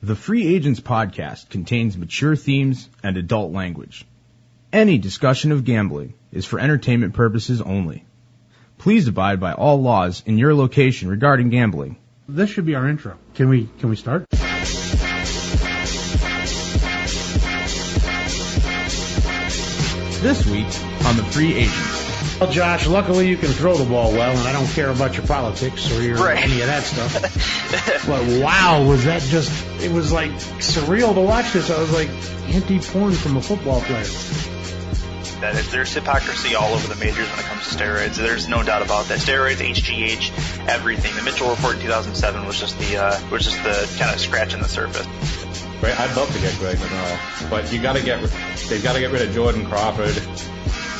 The Free Agents podcast contains mature themes and adult language. Any discussion of gambling is for entertainment purposes only. Please abide by all laws in your location regarding gambling. This should be our intro. Can we start? This week on The Free Agents. Well, Josh, luckily you can throw the ball well, and I don't care about your politics or any of that stuff. But wow, was that just, it was like surreal to watch this. I was like anti-porn from a football player. There's hypocrisy all over the majors when it comes to steroids. There's no doubt about that. Steroids, HGH, everything. The Mitchell report in 2007 was just the kind of scratching the surface. Right, I'd love to get Greg Monroe, but they've got to get rid of Jordan Crawford.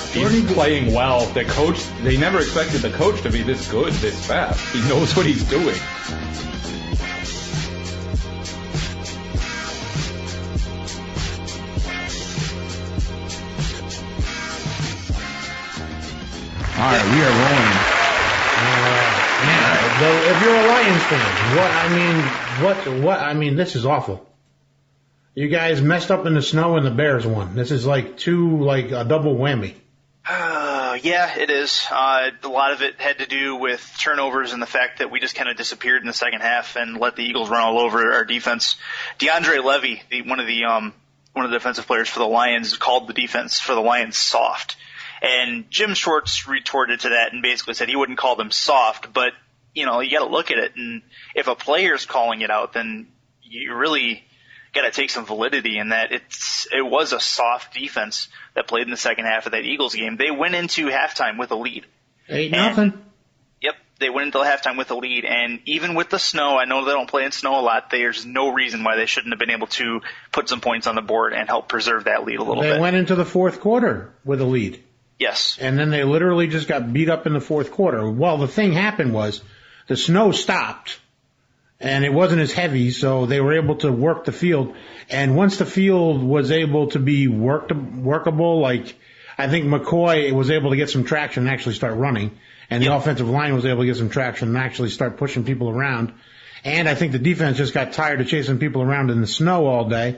He's playing well. They never expected the coach to be this good, this fast. He knows what he's doing. All right, we are rolling. If you're a Lions fan, this is awful. You guys messed up in the snow and the Bears won. This is like a double whammy. Yeah, it is. A lot of it had to do with turnovers and the fact that we just kind of disappeared in the second half and let the Eagles run all over our defense. DeAndre Levy, one of the defensive players for the Lions, called the defense for the Lions soft. And Jim Schwartz retorted to that and basically said he wouldn't call them soft, but you got to look at it, and if a player's calling it out, then you really got to take some validity in that. It was a soft defense that played in the second half of that Eagles game. They went into halftime with a lead. 8-0. Yep, they went into halftime with a lead, and even with the snow, I know they don't play in snow a lot, there's no reason why they shouldn't have been able to put some points on the board and help preserve that lead a little bit. They went into the fourth quarter with a lead. Yes. And then they literally just got beat up in the fourth quarter. Well, the thing happened was the snow stopped, and it wasn't as heavy, so they were able to work the field. And once the field was able to be workable, like I think McCoy was able to get some traction and actually start running, and the offensive line was able to get some traction and actually start pushing people around. And I think the defense just got tired of chasing people around in the snow all day,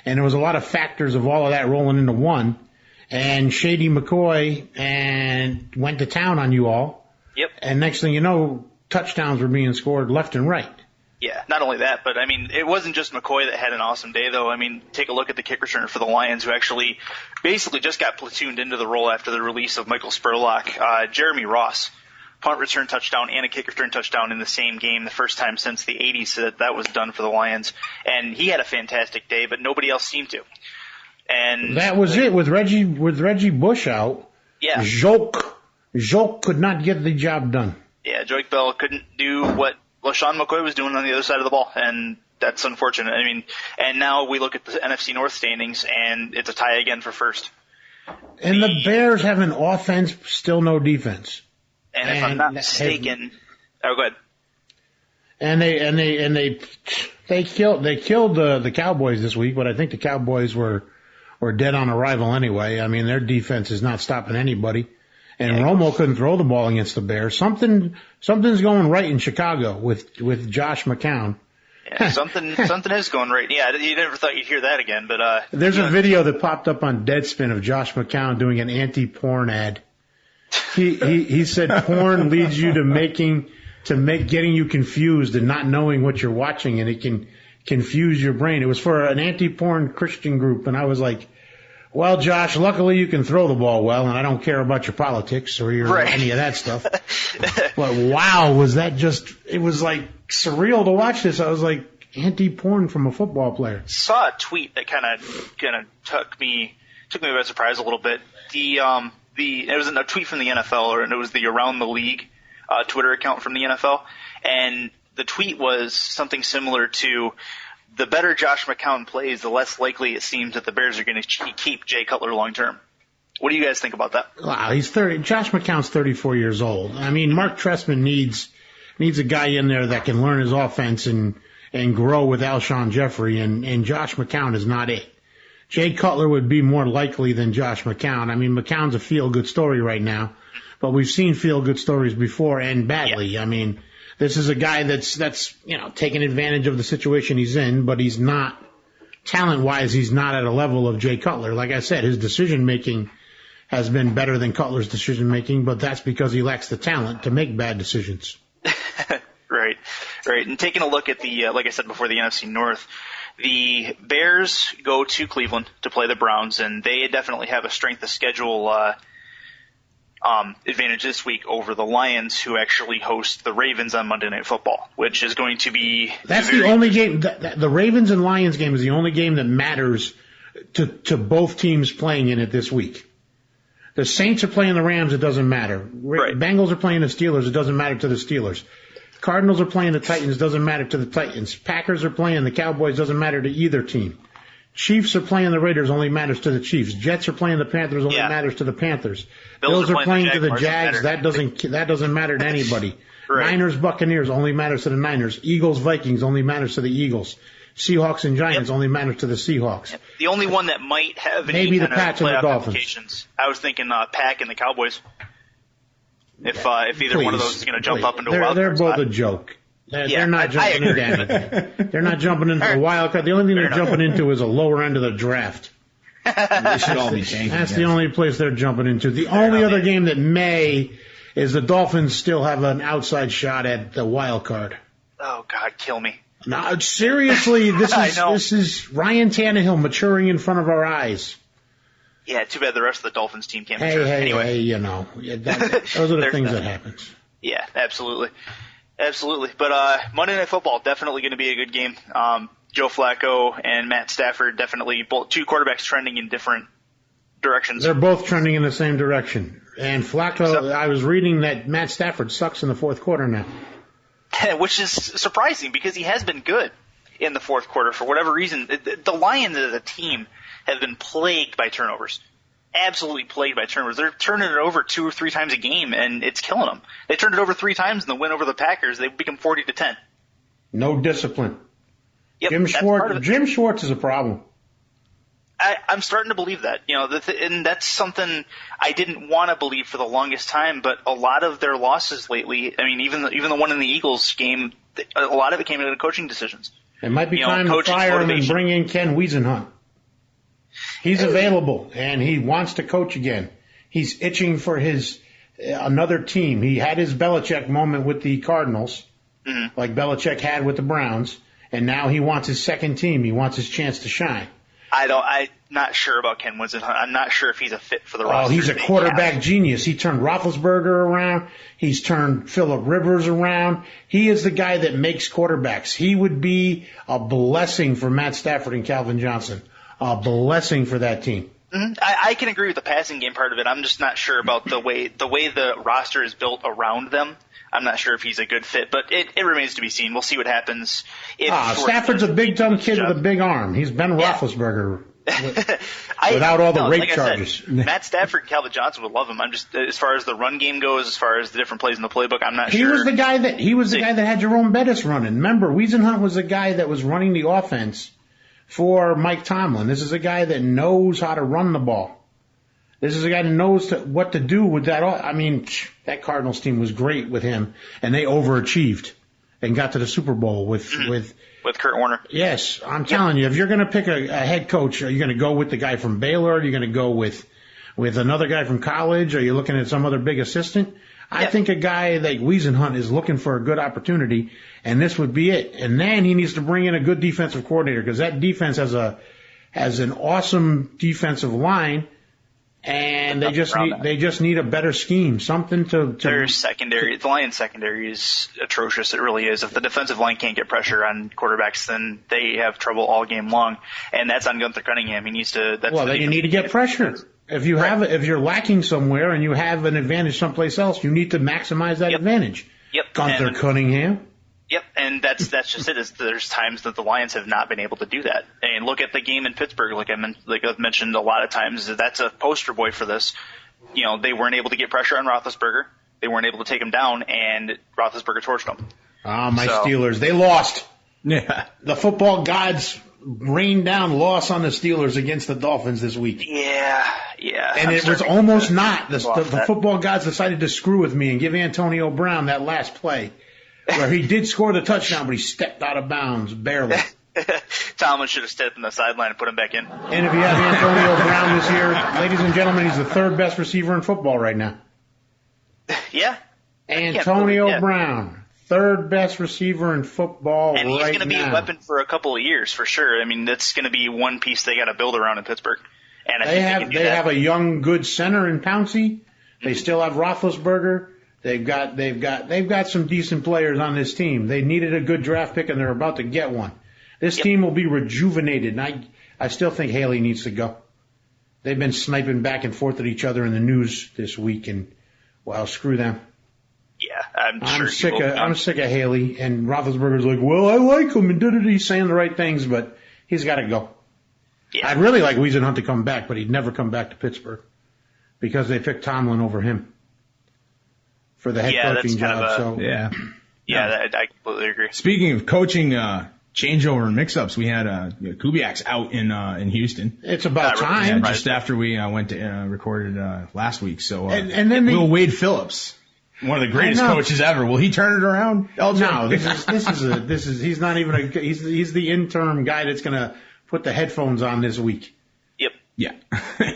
and there was a lot of factors of all of that rolling into one. And Shady McCoy went to town on you all. Yep. And next thing you know, touchdowns were being scored left and right. Yeah, not only that, but it wasn't just McCoy that had an awesome day, though. Take a look at the kick returner for the Lions, who actually basically just got platooned into the role after the release of Michael Spurlock. Jeremy Ross, punt return touchdown and a kick return touchdown in the same game, the first time since the 80s that was done for the Lions. And he had a fantastic day, but nobody else seemed to. And that was it with Reggie Bush out. Yeah. Joke could not get the job done. Yeah, Joique Bell couldn't do what LaShawn McCoy was doing on the other side of the ball, and that's unfortunate. And now we look at the NFC North standings, and it's a tie again for first. And the Bears have an offense, still no defense. And if I'm not mistaken, go ahead. And they killed the Cowboys this week, but I think the Cowboys were dead on arrival anyway. Their defense is not stopping anybody. And Romo couldn't throw the ball against the Bears. Something's going right in Chicago with Josh McCown. Yeah, something is going right. Yeah, you never thought you'd hear that again, but there's a video that popped up on Deadspin of Josh McCown doing an anti-porn ad. He said porn leads you to getting you confused and not knowing what you're watching, and it can confuse your brain. It was for an anti-porn Christian group, and I was like, well, Josh, luckily you can throw the ball well, and I don't care about your politics or any of that stuff. But wow, was that just, it was like surreal to watch this. I was like anti-porn from a football player. Saw a tweet that kind of took me by surprise a little bit. It was a tweet from the NFL, and it was the Around the League Twitter account from the NFL, and the tweet was something similar to, the better Josh McCown plays, the less likely it seems that the Bears are going to keep Jay Cutler long term. What do you guys think about that? Wow, he's 30. Josh McCown's 34 years old. Mark Trestman needs a guy in there that can learn his offense and grow with Alshon Jeffrey, and Josh McCown is not it. Jay Cutler would be more likely than Josh McCown. McCown's a feel-good story right now, but we've seen feel-good stories before and badly. Yeah. This is a guy that's taking advantage of the situation he's in, but he's not, talent-wise, he's not at a level of Jay Cutler. Like I said, his decision-making has been better than Cutler's decision-making, but that's because he lacks the talent to make bad decisions. Right. And taking a look at the, like I said before, the NFC North, the Bears go to Cleveland to play the Browns, and they definitely have a strength of schedule advantage this week over the Lions, who actually host the Ravens on Monday Night Football, which is going to be... That's the only game. The Ravens and Lions game is the only game that matters to both teams playing in it this week. The Saints are playing the Rams, it doesn't matter. Right. Bengals are playing the Steelers, it doesn't matter to the Steelers. Cardinals are playing the Titans, doesn't matter to the Titans. Packers are playing the Cowboys, doesn't matter to either team. Chiefs are playing the Raiders, only matters to the Chiefs. Jets are playing the Panthers, only matters to the Panthers. Bills are playing to the Jags, that doesn't matter to anybody. Right. Niners, Buccaneers, only matters to the Niners. Eagles, Vikings, only matters to the Eagles. Seahawks and Giants only matters to the Seahawks. Yep. The only one that might have maybe the Pats and the Dolphins. Implications. I was thinking Pack and the Cowboys. If either one of those is going to jump up into a wild card they're both spot. a joke. They're not jumping into anything. They're not jumping into the wild card. The only thing they're jumping into is a lower end of the draft. They should all be changing. That's the only place they're jumping into. The only other game that may is the Dolphins still have an outside shot at the wild card. Oh God, kill me. No, seriously, this is Ryan Tannehill maturing in front of our eyes. Yeah, too bad the rest of the Dolphins team can't mature. Anyway. Those are the things that happens. Yeah, absolutely. But Monday Night Football, definitely going to be a good game. Joe Flacco and Matt Stafford, definitely both two quarterbacks trending in different directions. They're both trending in the same direction. And Flacco, I was reading that Matt Stafford sucks in the fourth quarter now. Which is surprising because he has been good in the fourth quarter for whatever reason. The Lions as a team have been plagued by turnovers. Absolutely plagued by turnovers. They're turning it over 2 or 3 times a game, and it's killing them. They turned it over 3 times in the win over the Packers. They become 40-10. No discipline. Yep, Jim Schwartz is a problem. I'm starting to believe that, and that's something I didn't want to believe for the longest time. But a lot of their losses lately, I mean, even the one in the Eagles game, a lot of it came out of coaching decisions. It might be time to fire him and bring in Ken Wiesenhunt. He's available and he wants to coach again. He's itching for another team. He had his Belichick moment with the Cardinals, like Belichick had with the Browns, and now he wants his second team. He wants his chance to shine. I'm not sure about Ken Wiesenhunt. I'm not sure if he's a fit for the roster. Oh, he's a quarterback genius. He turned Roethlisberger around. He's turned Phillip Rivers around. He is the guy that makes quarterbacks. He would be a blessing for Matt Stafford and Calvin Johnson. A blessing for that team. Mm-hmm. I can agree with the passing game part of it. I'm just not sure about the way the roster is built around them. I'm not sure if he's a good fit, but it remains to be seen. We'll see what happens. Stafford's a big, dumb kid with a big arm. He's Ben Roethlisberger without all the rape charges. Matt Stafford and Calvin Johnson would love him. I'm just, as far as the run game goes, as far as the different plays in the playbook, I'm not sure. He was the guy that had Jerome Bettis running. Remember, Wiesenhunt was the guy that was running the offense for Mike Tomlin. This is a guy that knows how to run the ball. This is a guy that knows what to do with that. I mean, that Cardinals team was great with him, and they overachieved and got to the Super Bowl with Kurt Warner. Yes, I'm telling you, if you're going to pick a head coach, are you going to go with the guy from Baylor? Are you going to go with another guy from college? Are you looking at some other big assistant? I think a guy like Wiesenhunt is looking for a good opportunity, and this would be it. And then he needs to bring in a good defensive coordinator because that defense has an awesome defensive line. And they just need a better scheme, something to their secondary. The Lions secondary is atrocious. It really is. If the defensive line can't get pressure on quarterbacks, then they have trouble all game long. And that's on Gunther Cunningham. He needs to. Then you need to get pressure. If you're lacking somewhere and you have an advantage someplace else, you need to maximize that advantage. Yep. Gunther Cunningham. Yep, and that's just it. There's times that the Lions have not been able to do that. And look at the game in Pittsburgh, like I've mentioned a lot of times. That's a poster boy for this. They weren't able to get pressure on Roethlisberger. They weren't able to take him down, and Roethlisberger torched them. Steelers, they lost. Yeah, the football gods rained down loss on the Steelers against the Dolphins this week. Yeah. And it was almost not. The football gods decided to screw with me and give Antonio Brown that last play. where he did score the touchdown, but he stepped out of bounds, barely. Tomlin should have stepped in the sideline and put him back in. And if you have Antonio Brown this year, ladies and gentlemen, he's the third best receiver in football right now. Yeah. Antonio Brown, third best receiver in football right now. And he's going to be a weapon for a couple of years, for sure. I mean, that's going to be one piece they got to build around in Pittsburgh. And they have a young, good center in Pouncey. They still have Roethlisberger. They've got some decent players on this team. They needed a good draft pick, and they're about to get one. This team will be rejuvenated, and I still think Haley needs to go. They've been sniping back and forth at each other in the news this week, and, well, screw them. Yeah, I'm sick of Haley, and Roethlisberger's like, well, I like him, and he's saying the right things, but he's got to go. Yeah. I'd really like Wisenhunt to come back, but he'd never come back to Pittsburgh because they picked Tomlin over him for the head coaching job. I completely agree. Speaking of coaching changeover and mix-ups, we had Kubiak's out in Houston. It's about time. Just after we went to recorded last week. So and then Will Wade Phillips, one of the greatest coaches ever. Will he turn it around? No, he's not even he's the interim guy that's going to put the headphones on this week. Yep. Yeah.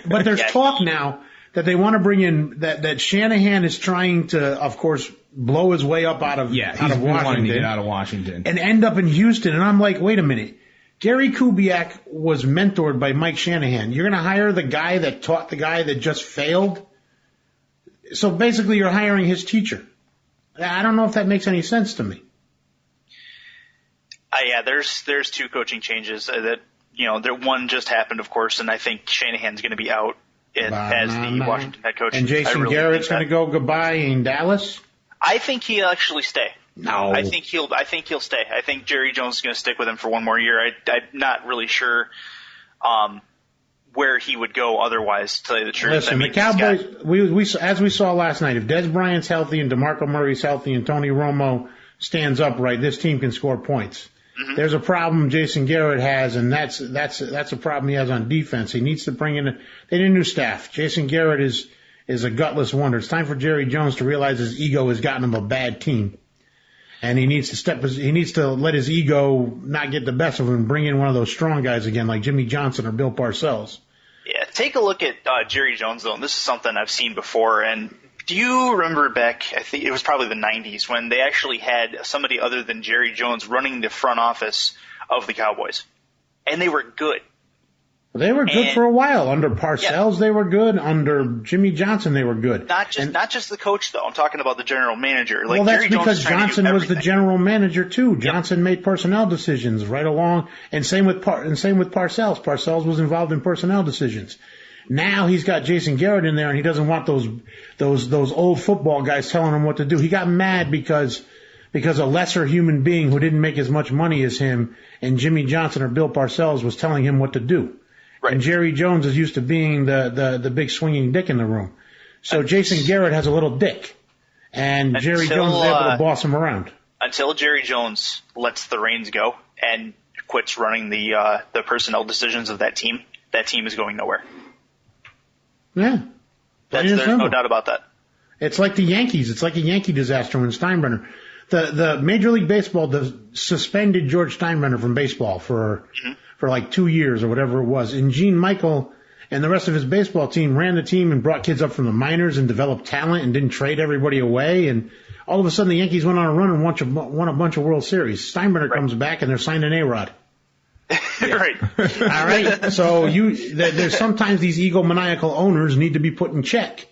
But there's talk now that they want to bring in that Shanahan is trying to, of course, blow his way up out of Washington. Wanting to get out of Washington and end up in Houston. And I'm like, wait a minute. Gary Kubiak was mentored by Mike Shanahan. You're going to hire the guy that taught the guy that just failed? So basically you're hiring his teacher. I don't know if that makes any sense to me. There's two coaching changes that, one just happened, of course, and I think Shanahan's going to be out as the Washington head coach. And Jason Garrett's going to go goodbye in Dallas? I think he'll actually stay. No. I think he'll stay. I think Jerry Jones is going to stick with him for one more year. I'm not really sure where he would go otherwise, to tell you the truth. Listen, the Cowboys, as we saw last night, if Des Bryant's healthy and DeMarco Murray's healthy and Tony Romo stands upright, this team can score points. Mm-hmm. There's a problem Jason Garrett has, and that's a problem he has on defense. He needs to bring in they need a new staff. Jason Garrett is a gutless wonder. It's time for Jerry Jones to realize his ego has gotten him a bad team. And he needs to let his ego not get the best of him and bring in one of those strong guys again, like Jimmy Johnson or Bill Parcells. Yeah, take a look at Jerry Jones, though, and this is something I've seen before. And do you remember back, I think it was probably the 90s, when they actually had somebody other than Jerry Jones running the front office of the Cowboys? And they were good. They were good for a while. Under Parcells, they were good. Under Jimmy Johnson, they were good. Not just the coach, though. I'm talking about the general manager. Well, that's because Johnson was the general manager too. Johnson made personnel decisions right along, and same with Parcells. Parcells was involved in personnel decisions. Now he's got Jason Garrett in there, and he doesn't want those old football guys telling him what to do. He got mad because a lesser human being who didn't make as much money as him and Jimmy Johnson or Bill Parcells was telling him what to do. Right. And Jerry Jones is used to being the big swinging dick in the room. So Jason Garrett has a little dick, and Jerry Jones is able to boss him around. Until Jerry Jones lets the reins go and quits running the personnel decisions of that team is going nowhere. Yeah. There's no doubt about that. It's like the Yankees. It's like a Yankee disaster when Steinbrenner. The Major League Baseball suspended George Steinbrenner from baseball for like 2 years or whatever it was. And Gene Michael and the rest of his baseball team ran the team and brought kids up from the minors and developed talent and didn't trade everybody away. And all of a sudden the Yankees went on a run and won a bunch of World Series. Steinbrenner comes back and they're signing A-Rod. Right. All right. So there's sometimes these egomaniacal owners need to be put in check.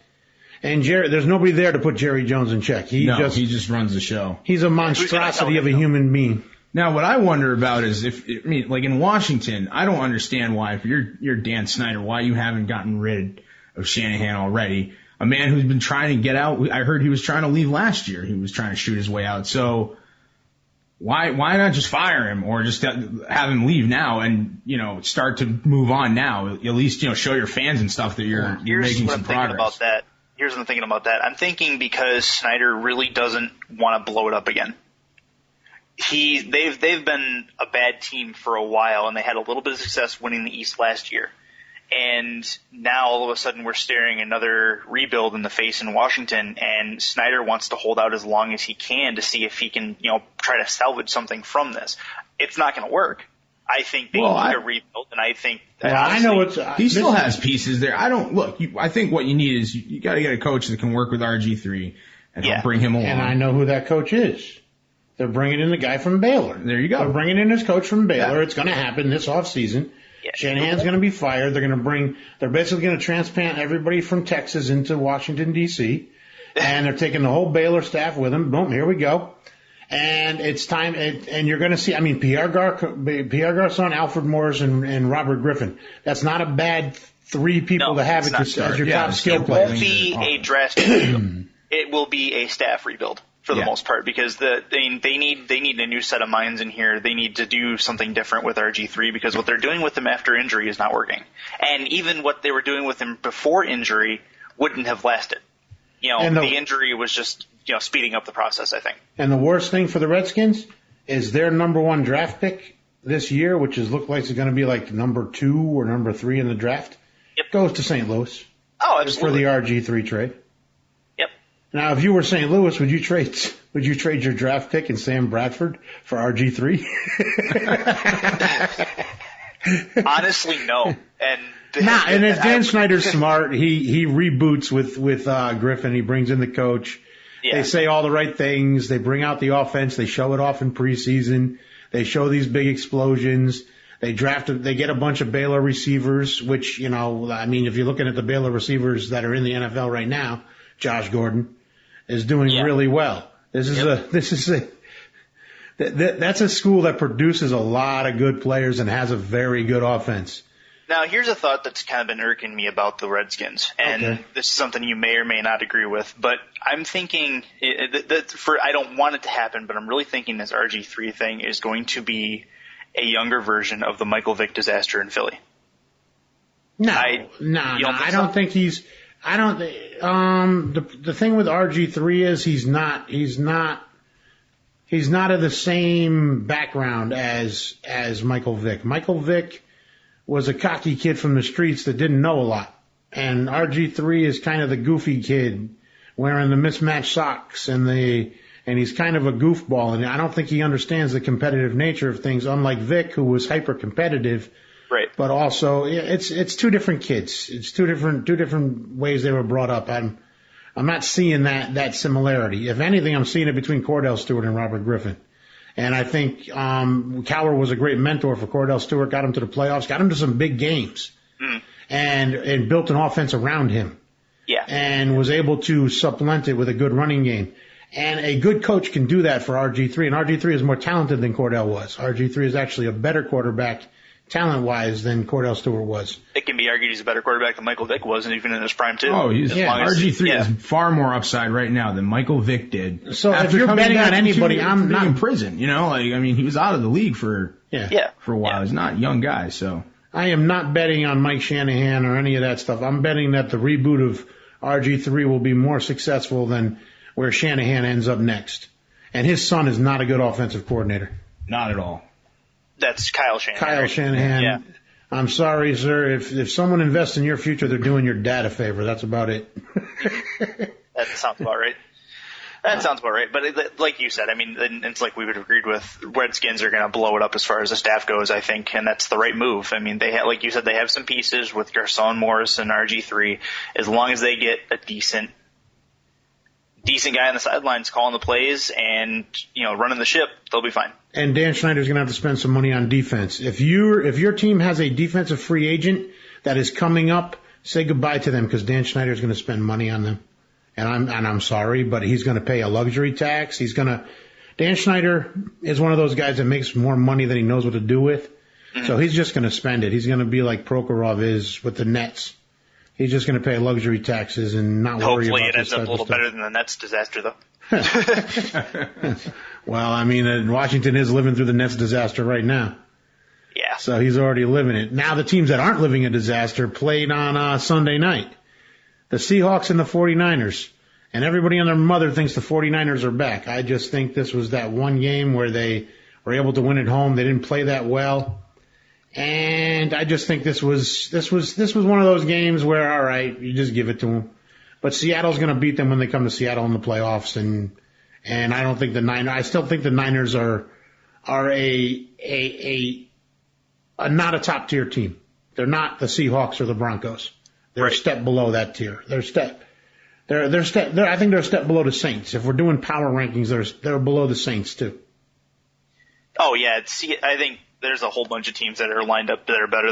And there's nobody there to put Jerry Jones in check. He just runs the show. He's a monstrosity of a human being. Now, what I wonder about is like in Washington, I don't understand why, if you're Dan Snyder, why you haven't gotten rid of Shanahan already. A man who's been trying to get out. I heard he was trying to leave last year. He was trying to shoot his way out. So why not just fire him or just have him leave now and, start to move on now? At least, show your fans and stuff that you're making some progress. Here's what I'm thinking about that. I'm thinking because Snyder really doesn't want to blow it up again. They've been a bad team for a while, and they had a little bit of success winning the East last year. And now all of a sudden we're staring another rebuild in the face in Washington, and Snyder wants to hold out as long as he can to see if he can, try to salvage something from this. It's not going to work. I think they need a rebuild, and I think that he still has pieces there. I think what you need is you got to get a coach that can work with RG3 and help bring him along. And I know who that coach is. They're bringing in the guy from Baylor. There you go. They're bringing in his coach from Baylor. Yeah. It's going to happen this offseason. Yeah. Shanahan's going to be fired. They're basically going to transplant everybody from Texas into Washington, D.C. And they're taking the whole Baylor staff with them. Boom, here we go. And it's time, and you're going to see, Pierre Garçon, Alfred Morris, and Robert Griffin. That's not a bad three people to have as your top skill player. It won't be a drastic rebuild. It will be a staff rebuild for the most part, because they need a new set of minds in here. They need to do something different with RG3, because what they're doing with him after injury is not working. And even what they were doing with him before injury wouldn't have lasted. The injury was just speeding up the process, I think. And the worst thing for the Redskins is their number one draft pick this year, which look like it's going to be like number 2 or number 3 in the draft, goes to St. Louis. Oh, absolutely. For the RG3 trade. Yep. Now, if you were St. Louis, would you trade your draft pick and Sam Bradford for RG3? Honestly, no. And if Dan Snyder's smart, he reboots with Griffin. He brings in the coach. Yeah. They say all the right things. They bring out the offense. They show it off in preseason. They show these big explosions. They get a bunch of Baylor receivers, which, if you're looking at the Baylor receivers that are in the NFL right now, Josh Gordon is doing really well. That's a school that produces a lot of good players and has a very good offense. Now, here's a thought that's kind of been irking me about the Redskins, and this is something you may or may not agree with, but I'm thinking I don't want it to happen, but I'm really thinking this RG3 thing is going to be a younger version of the Michael Vick disaster in Philly. I don't think he's. I don't. The thing with RG3 is he's not of the same background as Michael Vick. Michael Vick was a cocky kid from the streets that didn't know a lot. And RG3 is kind of the goofy kid wearing the mismatched socks and he's kind of a goofball. And I don't think he understands the competitive nature of things, unlike Vic, who was hyper competitive. Right. But also it's two different kids. It's two different ways they were brought up. I'm not seeing that similarity. If anything, I'm seeing it between Cordell Stewart and Robert Griffin. And I think Cowher was a great mentor for Cordell Stewart, got him to the playoffs, got him to some big games, and built an offense around him. Yeah. And was able to supplement it with a good running game. And a good coach can do that for RG3, and RG3 is more talented than Cordell was. RG3 is actually a better quarterback talent-wise than Cordell Stewart was. It can be argued he's a better quarterback than Michael Vick was, and even in his prime, too. Oh, RG3 has far more upside right now than Michael Vick did. So if you're betting on anybody, I'm not in prison. He was out of the league for a while. He's not a young guy, so. I am not betting on Mike Shanahan or any of that stuff. I'm betting that the reboot of RG3 will be more successful than where Shanahan ends up next. And his son is not a good offensive coordinator. Not at all. That's Kyle Shanahan. Kyle Shanahan. Yeah. I'm sorry, sir. If someone invests in your future, they're doing your dad a favor. That's about it. That sounds about right. But like you said, it's like we would have agreed with. Redskins are going to blow it up as far as the staff goes, I think, and that's the right move. Like you said, they have some pieces with Garçon, Morris, and RG3. As long as they get a decent guy on the sidelines calling the plays and running the ship, they'll be fine. And Dan Snyder's going to have to spend some money on defense. If your team has a defensive free agent that is coming up, say goodbye to them, because Dan Snyder's going to spend money on them. And I'm sorry, but he's going to pay a luxury tax. Dan Snyder is one of those guys that makes more money than he knows what to do with. Mm-hmm. So he's just going to spend it. He's going to be like Prokhorov is with the Nets. He's just going to pay luxury taxes and not worry about this. Hopefully it ends up a little better than the Nets disaster, though. Well, Washington is living through the Nets disaster right now. Yeah. So he's already living it. Now the teams that aren't living a disaster played on Sunday night. The Seahawks and the 49ers. And everybody and their mother thinks the 49ers are back. I just think this was that one game where they were able to win at home. They didn't play that well. And I just think this was one of those games where, all right, you just give it to them. But Seattle's going to beat them when they come to Seattle in the playoffs, and I don't think I still think the Niners are a not a top tier team. They're not the Seahawks or the Broncos. They're a step below that tier. I think they're a step below the Saints. If we're doing power rankings, they're below the Saints too. Oh yeah, I think there's a whole bunch of teams that are lined up that are better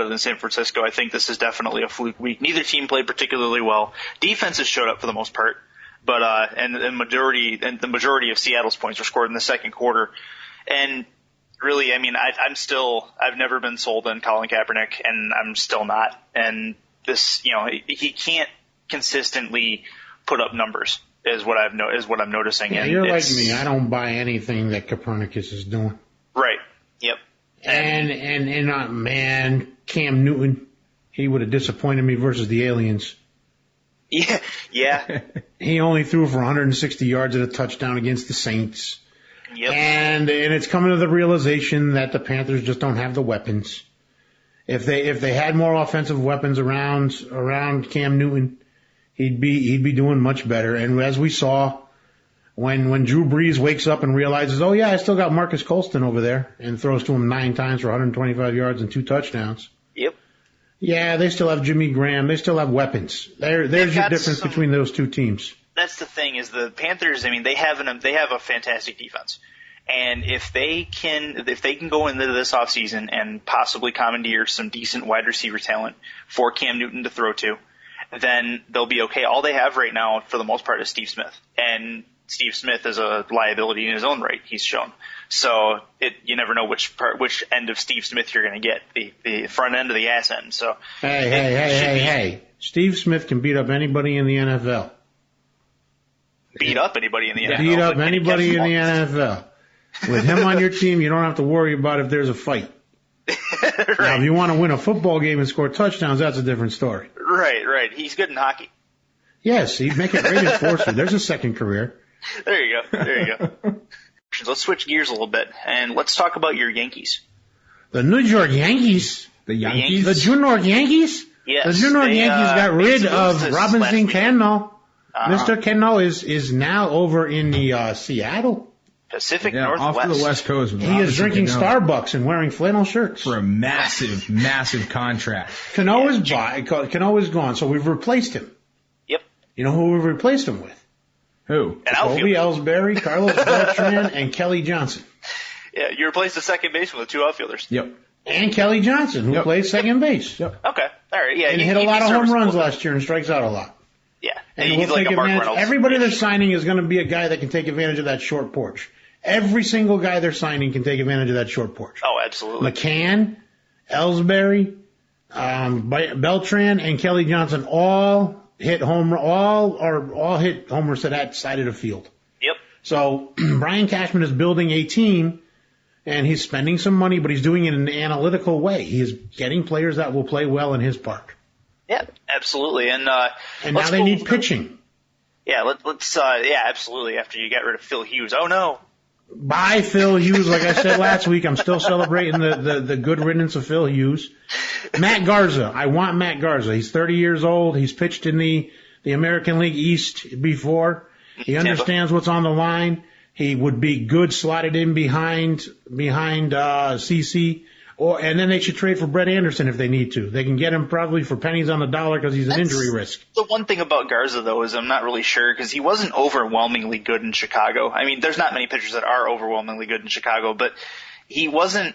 than San Francisco. I think this is definitely a fluke week. Neither team played particularly well. Defenses showed up for the most part, but the majority of Seattle's points were scored in the second quarter. And really, I mean, I've never been sold on Colin Kaepernick, and I'm still not. And this, he can't consistently put up numbers, is what I'm noticing. Yeah, and you're like me. I don't buy anything that Copernicus is doing. Right. Yep. Man, Cam Newton, he would have disappointed me versus the Aliens. Yeah. Yeah. He only threw for 160 yards and a touchdown against the Saints. Yep. And it's coming to the realization that the Panthers just don't have the weapons. If they had more offensive weapons around Cam Newton, he'd be doing much better. And as we saw, when Drew Brees wakes up and realizes, oh yeah, I still got Marcus Colston over there, and throws to him 9 times for 125 yards and 2 touchdowns. Yep. Yeah, they still have Jimmy Graham. They still have weapons. There's your difference between those two teams. That's the thing, is the Panthers, I mean, they have a fantastic defense. And if they can go into this offseason and possibly commandeer some decent wide receiver talent for Cam Newton to throw to, then they'll be okay. All they have right now, for the most part, is Steve Smith. And Steve Smith is a liability in his own right, he's shown. So you never know which end of Steve Smith you're going to get, the front end or the ass end. So Hey. Steve Smith can beat up anybody in the NFL. Beat up anybody in the NFL. Beat up anybody in the NFL. With him on your team, you don't have to worry about if there's a fight. Right. Now, if you want to win a football game and score touchdowns, that's a different story. Right. He's good in hockey. Yes, he'd make a great enforcer. There's a second career. There you go. Let's switch gears a little bit, and let's talk about your Yankees. The New York Yankees? The Yankees? The New York Yankees? Yes. The New York Yankees got rid of Robinson Cano. Uh-huh. Mr. Cano is now over in the Seattle. Pacific Off Northwest. to the West Coast. With He is drinking Cano Starbucks and wearing flannel shirts. for a massive contract. Cano is gone, so we've replaced him. Yep. You know who we've replaced him with? Who? An Kobe outfield. Ellsbury, Carlos Beltran, and Kelly Johnson. Yeah, you replaced the second baseman with 2 outfielders. Yep. And Kelly Johnson, who plays second base. Yep. Okay. All right. Yeah. And hit a lot of home runs last year and strikes out a lot. Yeah. And he's we'll like take a Mark advantage. Reynolds. Everybody they're signing is going to be a guy that can take advantage of that short porch. Every single guy they're signing can take advantage of that short porch. Oh, absolutely. McCann, Ellsbury, Beltran, and Kelly Johnson all hit homers to that side of the field. Yep. So Brian Cashman is building a team, and he's spending some money, but he's doing it in an analytical way. He is getting players that will play well in his park. Yeah, absolutely. And now they need pitching. Yeah, let's absolutely. After you got rid of Phil Hughes. Oh no. Bye, Phil Hughes. Like I said last week, I'm still celebrating the good riddance of Phil Hughes. Matt Garza. I want Matt Garza. He's 30 years old. He's pitched in the American League East before. He understands what's on the line. He would be good slotted in behind CC. And then they should trade for Brett Anderson if they need to. They can get him probably for pennies on the dollar because he's an injury risk. The one thing about Garza, though, is I'm not really sure because he wasn't overwhelmingly good in Chicago. I mean, there's not many pitchers that are overwhelmingly good in Chicago, but he wasn't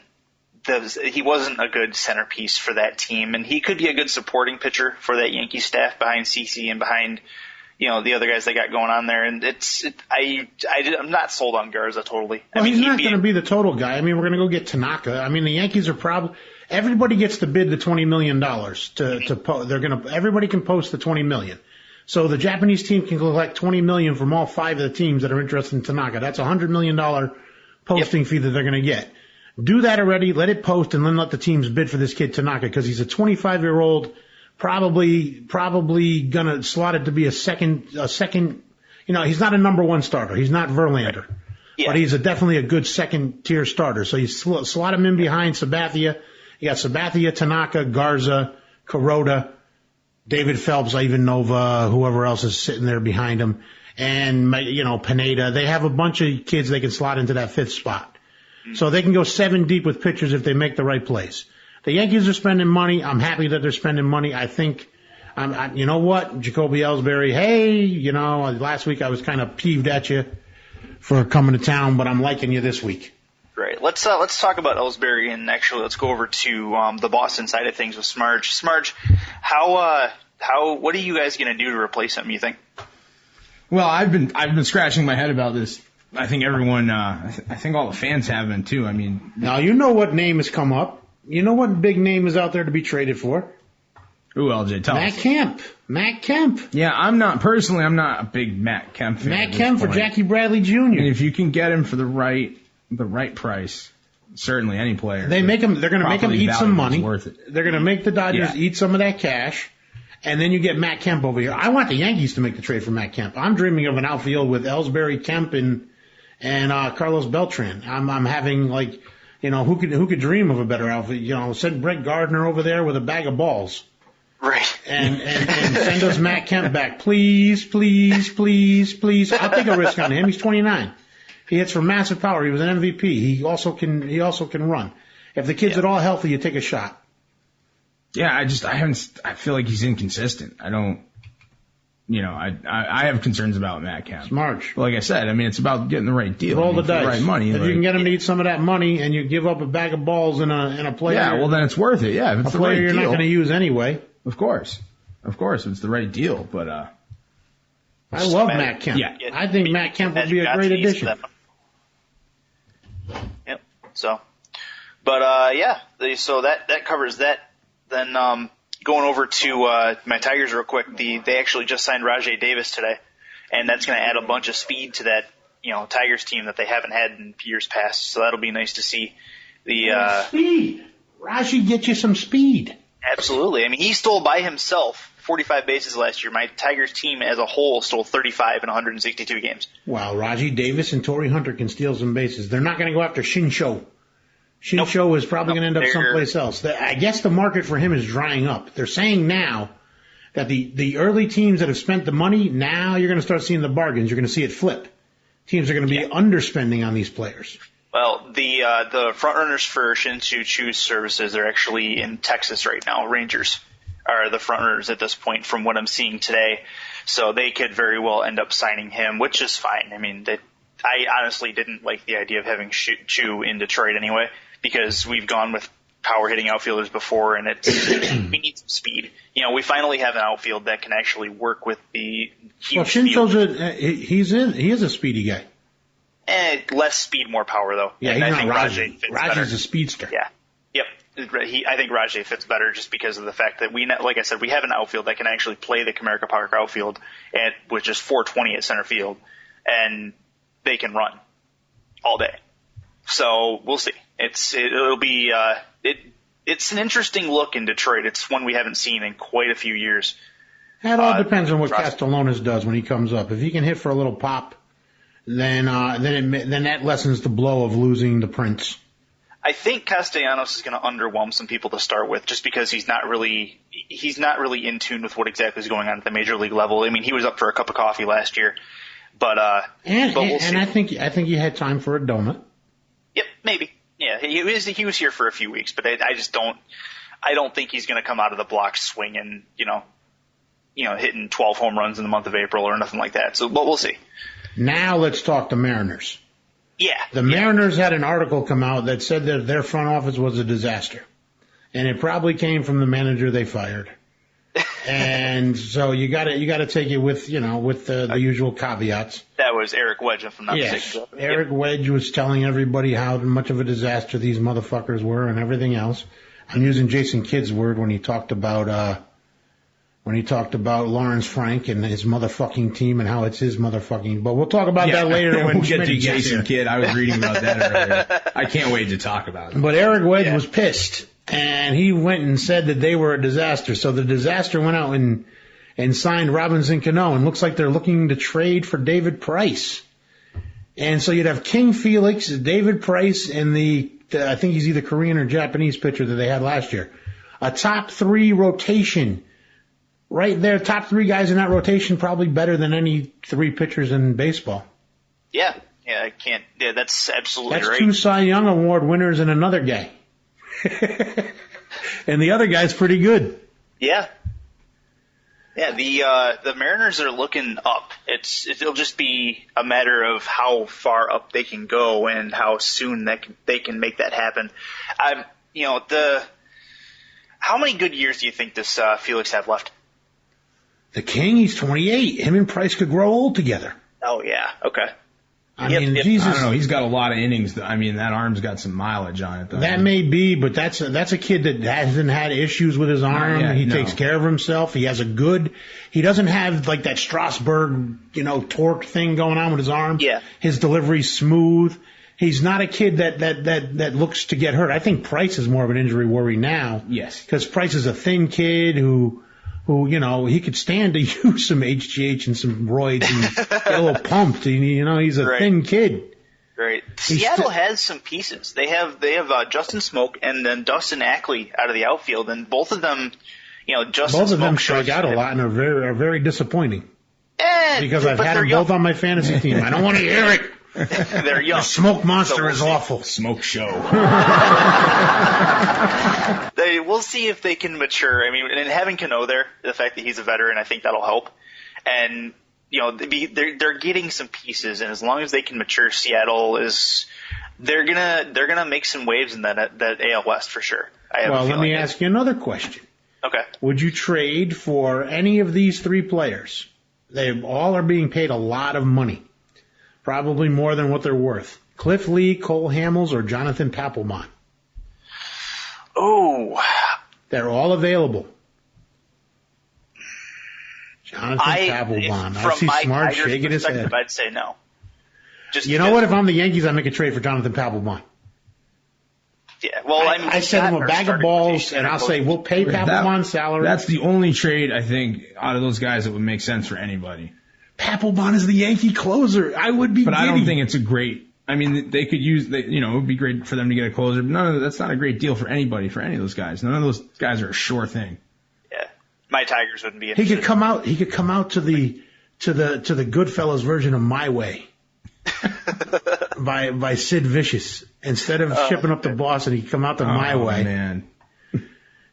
a good centerpiece for that team, and he could be a good supporting pitcher for that Yankee staff behind CC and behind the other guys they got going on there. And I'm not sold on Garza totally. Well, he's not going to be the total guy. I mean, we're going to go get Tanaka. I mean, the Yankees are probably everybody gets to bid the $20 million everybody can post the $20 million. So the Japanese team can collect $20 million from all 5 of the teams that are interested in Tanaka. That's a $100 million posting fee that they're going to get. Do that already. Let it post, and then let the teams bid for this kid Tanaka because he's a 25-year-old. Probably gonna slot it to be a second. He's not a number 1 starter. He's not Verlander. but he's definitely a good second-tier starter. So you slot him in behind Sabathia. You got Sabathia, Tanaka, Garza, Kuroda, David Phelps, Ivan Nova, whoever else is sitting there behind him, and, Pineda. They have a bunch of kids they can slot into that fifth spot. So they can go 7 deep with pitchers if they make the right plays. The Yankees are spending money. I'm happy that they're spending money. I think, you know what, Jacoby Ellsbury, hey, last week I was kind of peeved at you for coming to town, but I'm liking you this week. Great. Let's talk about Ellsbury, and actually let's go over to the Boston side of things with Smarge. Smarge, what are you guys going to do to replace him, you think? Well, I've been scratching my head about this. I think everyone, I think all the fans have been too. I mean, now you know what name has come up. You know what big name is out there to be traded for? Ooh, LJ, tell us. Matt Kemp. Yeah, I'm not a big Matt Kemp fan. Matt Kemp for Jackie Bradley Jr. And if you can get him for the right price, certainly any player. They're going to make him eat some money. Worth it. They're going to make the Dodgers eat some of that cash. And then you get Matt Kemp over here. I want the Yankees to make the trade for Matt Kemp. I'm dreaming of an outfield with Ellsbury, Kemp, and Carlos Beltran. I'm having who could dream of a better outfield? Send Brett Gardner over there with a bag of balls. Right. And send us Matt Kemp back. Please, please, please, please. I'll take a risk on him. He's 29. He hits for massive power. He was an MVP. He also can run. If the kid's at all healthy, you take a shot. Yeah, I feel like he's inconsistent. I don't, I have concerns about Matt Kemp. Smarge. Like I said, it's about getting the right deal. Roll the dice. The right money. If you can get him to eat some of that money and you give up a bag of balls in a player. Yeah, well then it's worth it. Yeah, if it's a player you're not going to use anyway. Of course, it's the right deal. But I love Matt Kemp. Yeah. I think Matt Kemp would be a great addition. Yep. So, but so that covers that. Then going over to my Tigers real quick, they actually just signed Rajai Davis today, and that's going to add a bunch of speed to that Tigers team that they haven't had in years past. So that'll be nice to see. Speed. Rajai gets you some speed. Absolutely. He stole by himself 45 bases last year. My Tigers team as a whole stole 35 in 162 games. Wow, Rajai Davis and Torrey Hunter can steal some bases. They're not going to go after Shinsho. Shinsho is probably going to end up someplace else. I guess the market for him is drying up. They're saying now that the early teams that have spent the money, now you're going to start seeing the bargains. You're going to see it flip. Teams are going to be underspending on these players. Well, the front runners for Shin-Soo Chu's services are actually in Texas right now. Rangers are the front runners at this point from what I'm seeing today. So they could very well end up signing him, which is fine. I honestly didn't like the idea of having Chu in Detroit anyway, because we've gone with power hitting outfielders before, and we need some speed. We finally have an outfield that can actually work with the huge field. He is a speedy guy. Less speed, more power though. Yeah, and he's I think not Rajai fits Rajai's better. a speedster. Yeah. Yep. I think Rajai fits better just because of the fact that like I said, we have an outfield that can actually play the Comerica Park outfield with just 420 at center field, and they can run all day. So we'll see. It'll be it's an interesting look in Detroit. It's one we haven't seen in quite a few years. That all depends on what Castellanos does when he comes up. If he can hit for a little pop, then that lessens the blow of losing the Prince. I think Castellanos is going to underwhelm some people to start with, just because he's not really in tune with what exactly is going on at the major league level. He was up for a cup of coffee last year, but we'll see. And I think he had time for a donut. Yep, maybe. Yeah, he was here for a few weeks, but I don't think he's going to come out of the blocks swinging, hitting 12 home runs in the month of April or nothing like that. So, but we'll see. Now let's talk the Mariners. Yeah. The Mariners had an article come out that said that their front office was a disaster, and it probably came from the manager they fired. And so you got to take it with the usual caveats. That was Eric Wedge, if I'm not mistaken. Eric Wedge was telling everybody how much of a disaster these motherfuckers were and everything else. I'm using Jason Kidd's word when he talked about Lawrence Frank and his motherfucking team and how it's his motherfucking. But we'll talk about that later when we'll get to Smitty Jason Kidd. I was reading about that earlier. I can't wait to talk about it. But Eric Wedge was pissed, and he went and said that they were a disaster. So the disaster went out and signed Robinson Cano, and looks like they're looking to trade for David Price. And so you'd have King Felix, David Price, and I think he's either Korean or Japanese pitcher that they had last year. A top 3 rotation. Right there, top 3 guys in that rotation, probably better than any 3 pitchers in baseball. Yeah, I can't. Yeah, that's absolutely right. That's 2 Cy Young Award winners and another guy. And the other guy's pretty good. Yeah. Yeah, the Mariners are looking up. It'll just be a matter of how far up they can go and how soon they can make that happen. How many good years do you think this Felix have left? The King, he's 28. Him and Price could grow old together. Oh yeah, okay. I mean, Jesus. I don't know. He's got a lot of innings. That arm's got some mileage on it, though. That may be, but that's a kid that hasn't had issues with his arm. He takes care of himself. He doesn't have like that Strasburg, torque thing going on with his arm. Yeah. His delivery's smooth. He's not a kid that looks to get hurt. I think Price is more of an injury worry now. Yes. Because Price is a thin kid who, he could stand to use some HGH and some roids and get a little pumped. He's a thin kid. Right. Seattle has some pieces. They have Justin Smoke and then Dustin Ackley out of the outfield, and both of them, Justin both of them Smoke strike out a lot and are very disappointing. Because I've had them young. both on my fantasy team. I don't want to hear it. They're young. The smoke monster is awful. Smoke show. We'll see if they can mature. I mean, and having Cano there, the fact that he's a veteran, I think that'll help. And they're getting some pieces, and as long as they can mature, Seattle they're gonna make some waves in that AL West for sure. Let me ask you another question. Okay. Would you trade for any of these 3 players? They all are being paid a lot of money. Probably more than what they're worth. Cliff Lee, Cole Hamels, or Jonathan Papelbon? Oh. They're all available. Jonathan Papelbon. I see Smart shaking his head. I'd say no. What? If I'm the Yankees, I make a trade for Jonathan Papelbon. Yeah, well, I send him a bag of balls, and I'll say, we'll pay Papelbon's salary. That's the only trade, I think, out of those guys that would make sense for anybody. Papelbon is the Yankee closer. I would be. But I don't think it's a great. I mean, they could use. It would be great for them to get a closer. But that's not a great deal for anybody, for any of those guys. None of those guys are a sure thing. Yeah, my Tigers wouldn't be interested. He could come out to the Goodfellas version of My Way by Sid Vicious. Instead of shipping up to Boston, he'd come out to My Way. Man.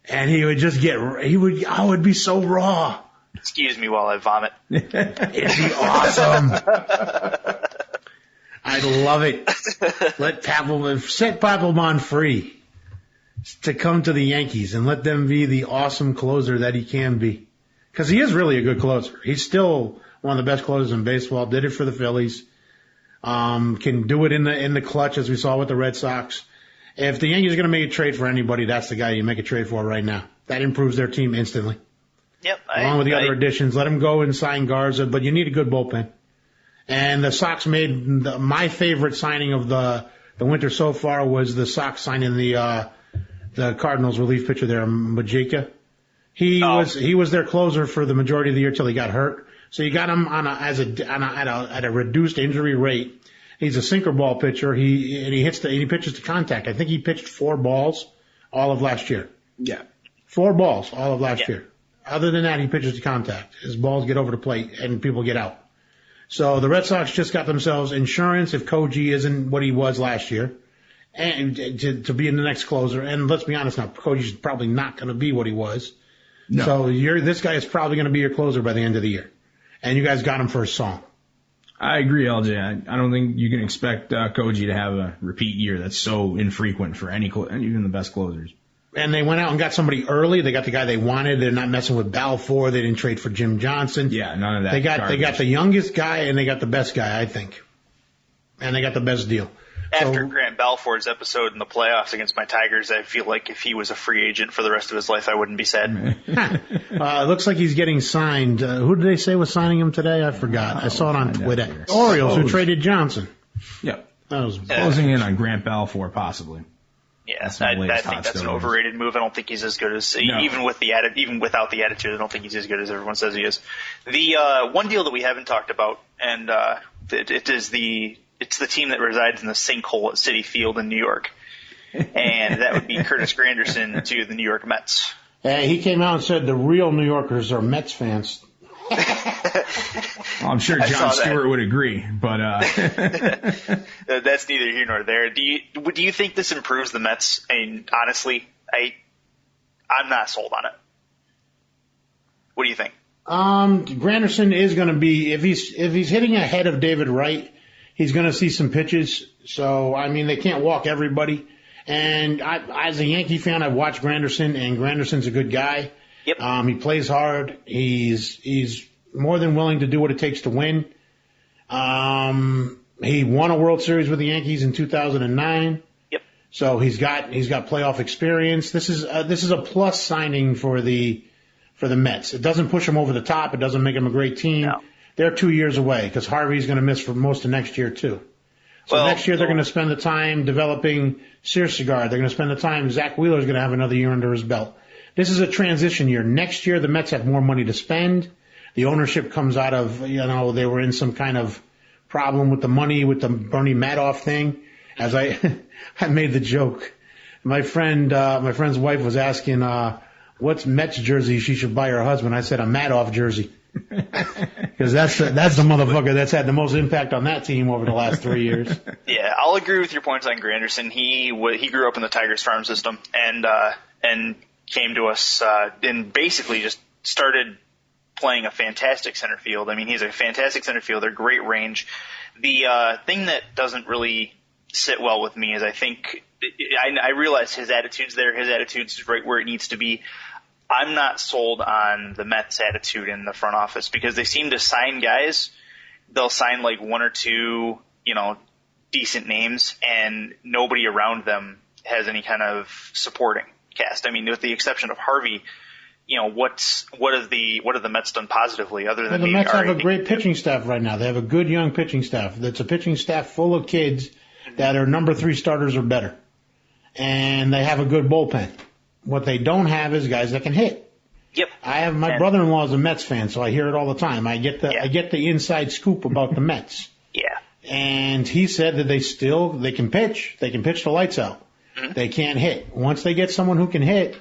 And he would just would be so raw. Excuse me while I vomit. It'd be awesome. I'd love it. Set Papelbon free to come to the Yankees and let them be the awesome closer that he can be. Because he is really a good closer. He's still one of the best closers in baseball. Did it for the Phillies. Can do it in the clutch, as we saw with the Red Sox. If the Yankees are going to make a trade for anybody, that's the guy you make a trade for right now. That improves their team instantly. Yep. Along with the other additions, let him go and sign Garza, but you need a good bullpen. And the Sox made my favorite signing of the winter so far was the Sox signing the Cardinals relief pitcher there, Majeka. He was their closer for the majority of the year till he got hurt. So you got him at a reduced injury rate. He's a sinker ball pitcher. He pitches to contact. I think he pitched 4 balls all of last year. Yeah. 4 balls all of last year. Other than that, he pitches to contact. His balls get over the plate and people get out. So the Red Sox just got themselves insurance if Koji isn't what he was last year, and to be in the next closer. And let's be honest now, Koji's probably not going to be what he was. No. So this guy is probably going to be your closer by the end of the year. And you guys got him for a song. I agree, LJ. I don't think you can expect Koji to have a repeat year. That's so infrequent for even the best closers. And they went out and got somebody early. They got the guy they wanted. They're not messing with Balfour. They didn't trade for Jim Johnson. Yeah, none of that. They got the youngest guy and they got the best guy, I think. And they got the best deal. After Grant Balfour's episode in the playoffs against my Tigers, I feel like if he was a free agent for the rest of his life, I wouldn't be sad. It looks like he's getting signed. Who did they say was signing him today? I forgot. I saw it on Twitter. Orioles, who traded Johnson. Yep. Closing in on Grant Balfour, possibly. Yeah, I think that's an overrated move. I don't think he's as good as even without the attitude. I don't think he's as good as everyone says he is. The one deal that we haven't talked about, and it is the It's the team that resides in the sinkhole at Citi Field in New York. And that would be Curtis Granderson to the New York Mets. He came out and said the real New Yorkers are Mets fans. Well, I'm sure John Stewart would agree, but that's neither here nor there. Do you think this improves the Mets? I mean, honestly, I'm not sold on it. What do you think? Granderson is going to be, if he's hitting ahead of David Wright, he's going to see some pitches. So, I mean, they can't walk everybody. And as a Yankee fan, I've watched Granderson, and Granderson's a good guy. Yep. He plays hard. He's more than willing to do what it takes to win. He won a World Series with the Yankees in 2009. Yep. So he's got playoff experience. This is a plus signing for the Mets. It doesn't push them over the top. It doesn't make them a great team. No. They're 2 years away because Harvey's going to miss for most of next year too. So next year they're going to spend the time developing Searcigar. They're going to spend the time. Zach Wheeler's going to have another year under his belt. This is a transition year. Next year the Mets have more money to spend. The ownership comes out of, they were in some kind of problem with the money with the Bernie Madoff thing. As I made the joke. My friend's wife was asking, what's Mets jersey she should buy her husband? I said a Madoff jersey. Because that's the motherfucker that's had the most impact on that team over the last 3 years. Yeah, I'll agree with your points on Granderson. He grew up in the Tigers farm system and came to us and basically just started playing a fantastic center field. I mean, he's a fantastic center fielder, great range. The thing that doesn't really sit well with me is I realize his attitude's there. His attitude's right where it needs to be. I'm not sold on the Mets' attitude in the front office because they seem to sign guys. They'll sign like one or two, decent names, and nobody around them has any kind of supporting cast. I mean, with the exception of Harvey, what have the Mets done positively other than the Mets have a great pitching staff right now. They have a good young pitching staff. That's a pitching staff full of kids that are number 3 starters or better, and they have a good bullpen. What they don't have is guys that can hit. Yep. My brother-in-law is a Mets fan, so I hear it all the time. I get the inside scoop about the Mets. Yeah. And he said that they can pitch. They can pitch the lights out. Mm-hmm. They can't hit. Once they get someone who can hit,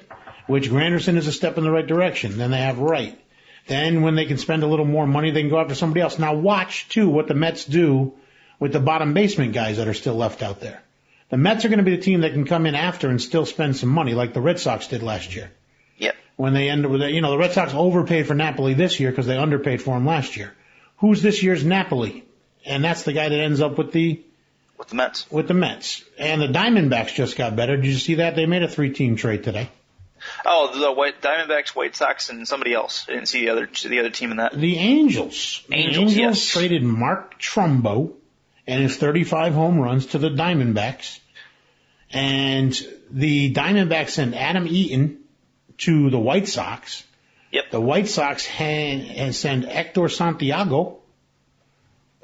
which Granderson is a step in the right direction, then they have Wright. Then when they can spend a little more money, they can go after somebody else. Now watch, too, what the Mets do with the bottom basement guys that are still left out there. The Mets are going to be the team that can come in after and still spend some money like the Red Sox did last year. Yep. When they ended with, the Red Sox overpaid for Napoli this year because they underpaid for him last year. Who's this year's Napoli? And that's the guy that ends up with the Mets. With the Mets. And the Diamondbacks just got better. Did you see that? They made a 3-team trade today. Oh, the Diamondbacks, White Sox, and somebody else. I didn't see the other team in that. The Angels. Angels, yes. Traded Mark Trumbo and his 35 home runs to the Diamondbacks. And the Diamondbacks sent Adam Eaton to the White Sox. Yep. The White Sox sent Hector Santiago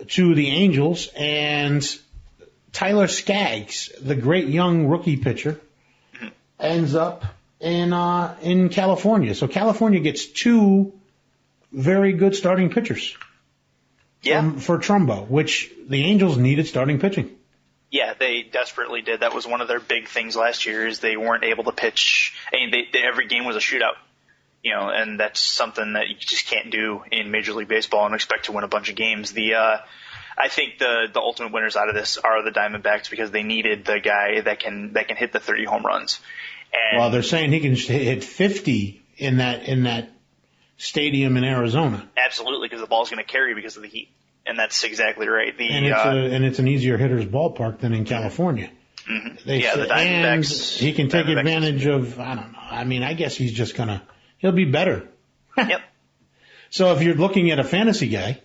to the Angels. And Tyler Skaggs, the great young rookie pitcher, ends up in California. So California gets 2 very good starting pitchers. Yeah. For Trumbo, which the Angels needed starting pitching. Yeah, they desperately did. That was one of their big things last year is they weren't able to pitch. I mean, every game was a shootout, and that's something that you just can't do in Major League Baseball and expect to win a bunch of games. I think the ultimate winners out of this are the Diamondbacks because they needed the guy that can hit the 30 home runs. And well, they're saying he can hit 50 in that stadium in Arizona. Absolutely, because the ball's going to carry because of the heat. And that's exactly right. And it's an easier hitter's ballpark than in California. Mm-hmm. The Diamondbacks. And he can take advantage of, I don't know. I mean, I guess he'll be better. Yep. So if you're looking at a fantasy guy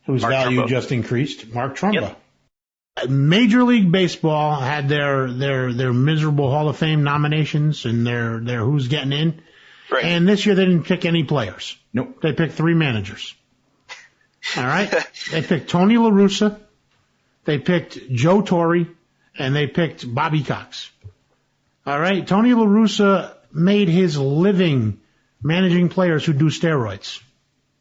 whose value Trumbo. Just increased, Mark Trumbo. Yep. Major League Baseball had their miserable Hall of Fame nominations and their who's getting in. Right. And this year they didn't pick any players. Nope. They picked 3 managers. All right? They picked Tony La Russa, they picked Joe Torre, and they picked Bobby Cox. All right? Tony La Russa made his living managing players who do steroids.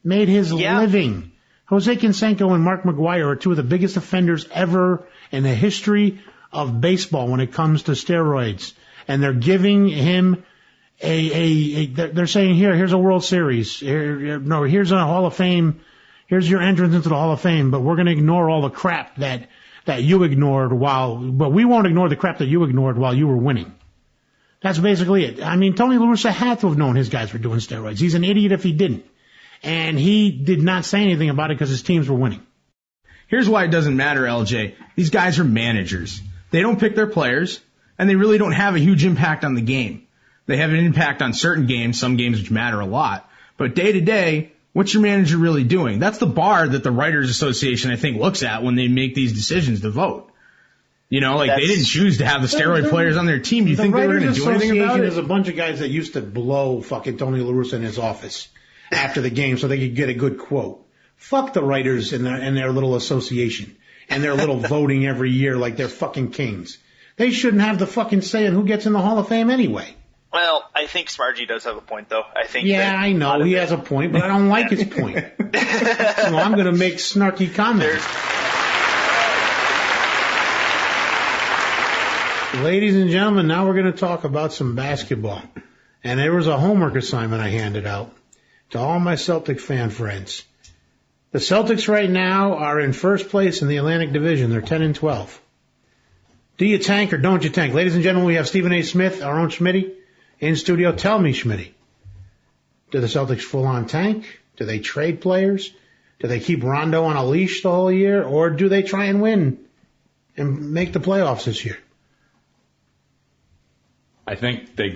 Made his living. Jose Canseco and Mark McGwire are two of the biggest offenders ever in the history of baseball when it comes to steroids. And they're giving him they're saying, here's a World Series. Here's a Hall of Fame. Here's your entrance into the Hall of Fame, but we're going to ignore all the crap that you ignored but we won't ignore the crap that you ignored while you were winning. That's basically it. I mean, Tony La Russa had to have known his guys were doing steroids. He's an idiot if he didn't. And he did not say anything about it because his teams were winning. Here's why it doesn't matter, LJ. These guys are managers. They don't pick their players, and they really don't have a huge impact on the game. They have an impact on certain games, some games which matter a lot. But day to day, what's your manager really doing? That's the bar that the Writers Association, I think, looks at when they make these decisions to vote. You know, like they didn't choose to have the steroid players on their team. Do you think they were going to do anything about it? There's a bunch of guys that used to blow fucking Tony La Russa in his office after the game so they could get a good quote. Fuck the writers and their little association and their little voting every year like they're fucking kings. They shouldn't have the fucking say in who gets in the Hall of Fame anyway. Well, I think Smargy does have a point, though. I know he has a point, but I don't like his point. So I'm going to make snarky comments. Ladies and gentlemen, now we're going to talk about some basketball. And there was a homework assignment I handed out to all my Celtic fan friends. The Celtics right now are in first place in the Atlantic Division. They're 10-12. Do you tank or don't you tank? Ladies and gentlemen, we have Stephen A. Smith, our own Smitty, in studio. Tell me, Smitty, do the Celtics full-on tank? Do they trade players? Do they keep Rondo on a leash the whole year? Or do they try and win and make the playoffs this year? I think they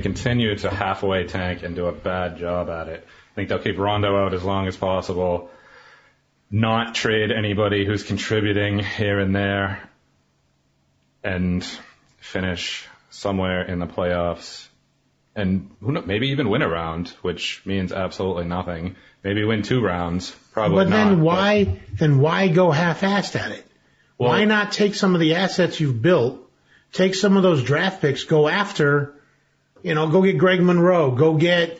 continue to halfway tank and do a bad job at it. I think they'll keep Rondo out as long as possible, not trade anybody who's contributing here and there, and finish somewhere in the playoffs. And maybe even win a round, which means absolutely nothing. Maybe win 2 rounds, probably not. But then why go half-assed at it? Well, why not take some of the assets you've built, take some of those draft picks, go after, go get Greg Monroe, go get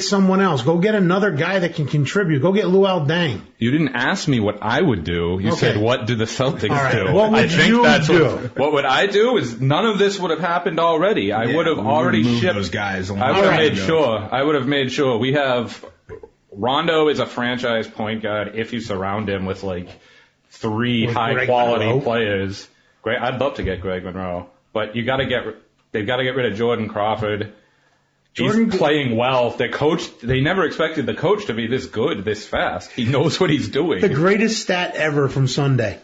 someone else, go get another guy that can contribute, go get Luol Deng. You didn't ask me what I would do. You said, what do the Celtics do? What would you do? What would I do is none of this would have happened already. I would have already shipped those guys. I would have made sure. We have Rondo is a franchise point guard if you surround him with 3 high quality players. Great. I'd love to get Greg Monroe, but they've got to get rid of Jordan Crawford. He's playing well. They never expected the coach to be this good, this fast. He knows what he's doing. The greatest stat ever from Sunday.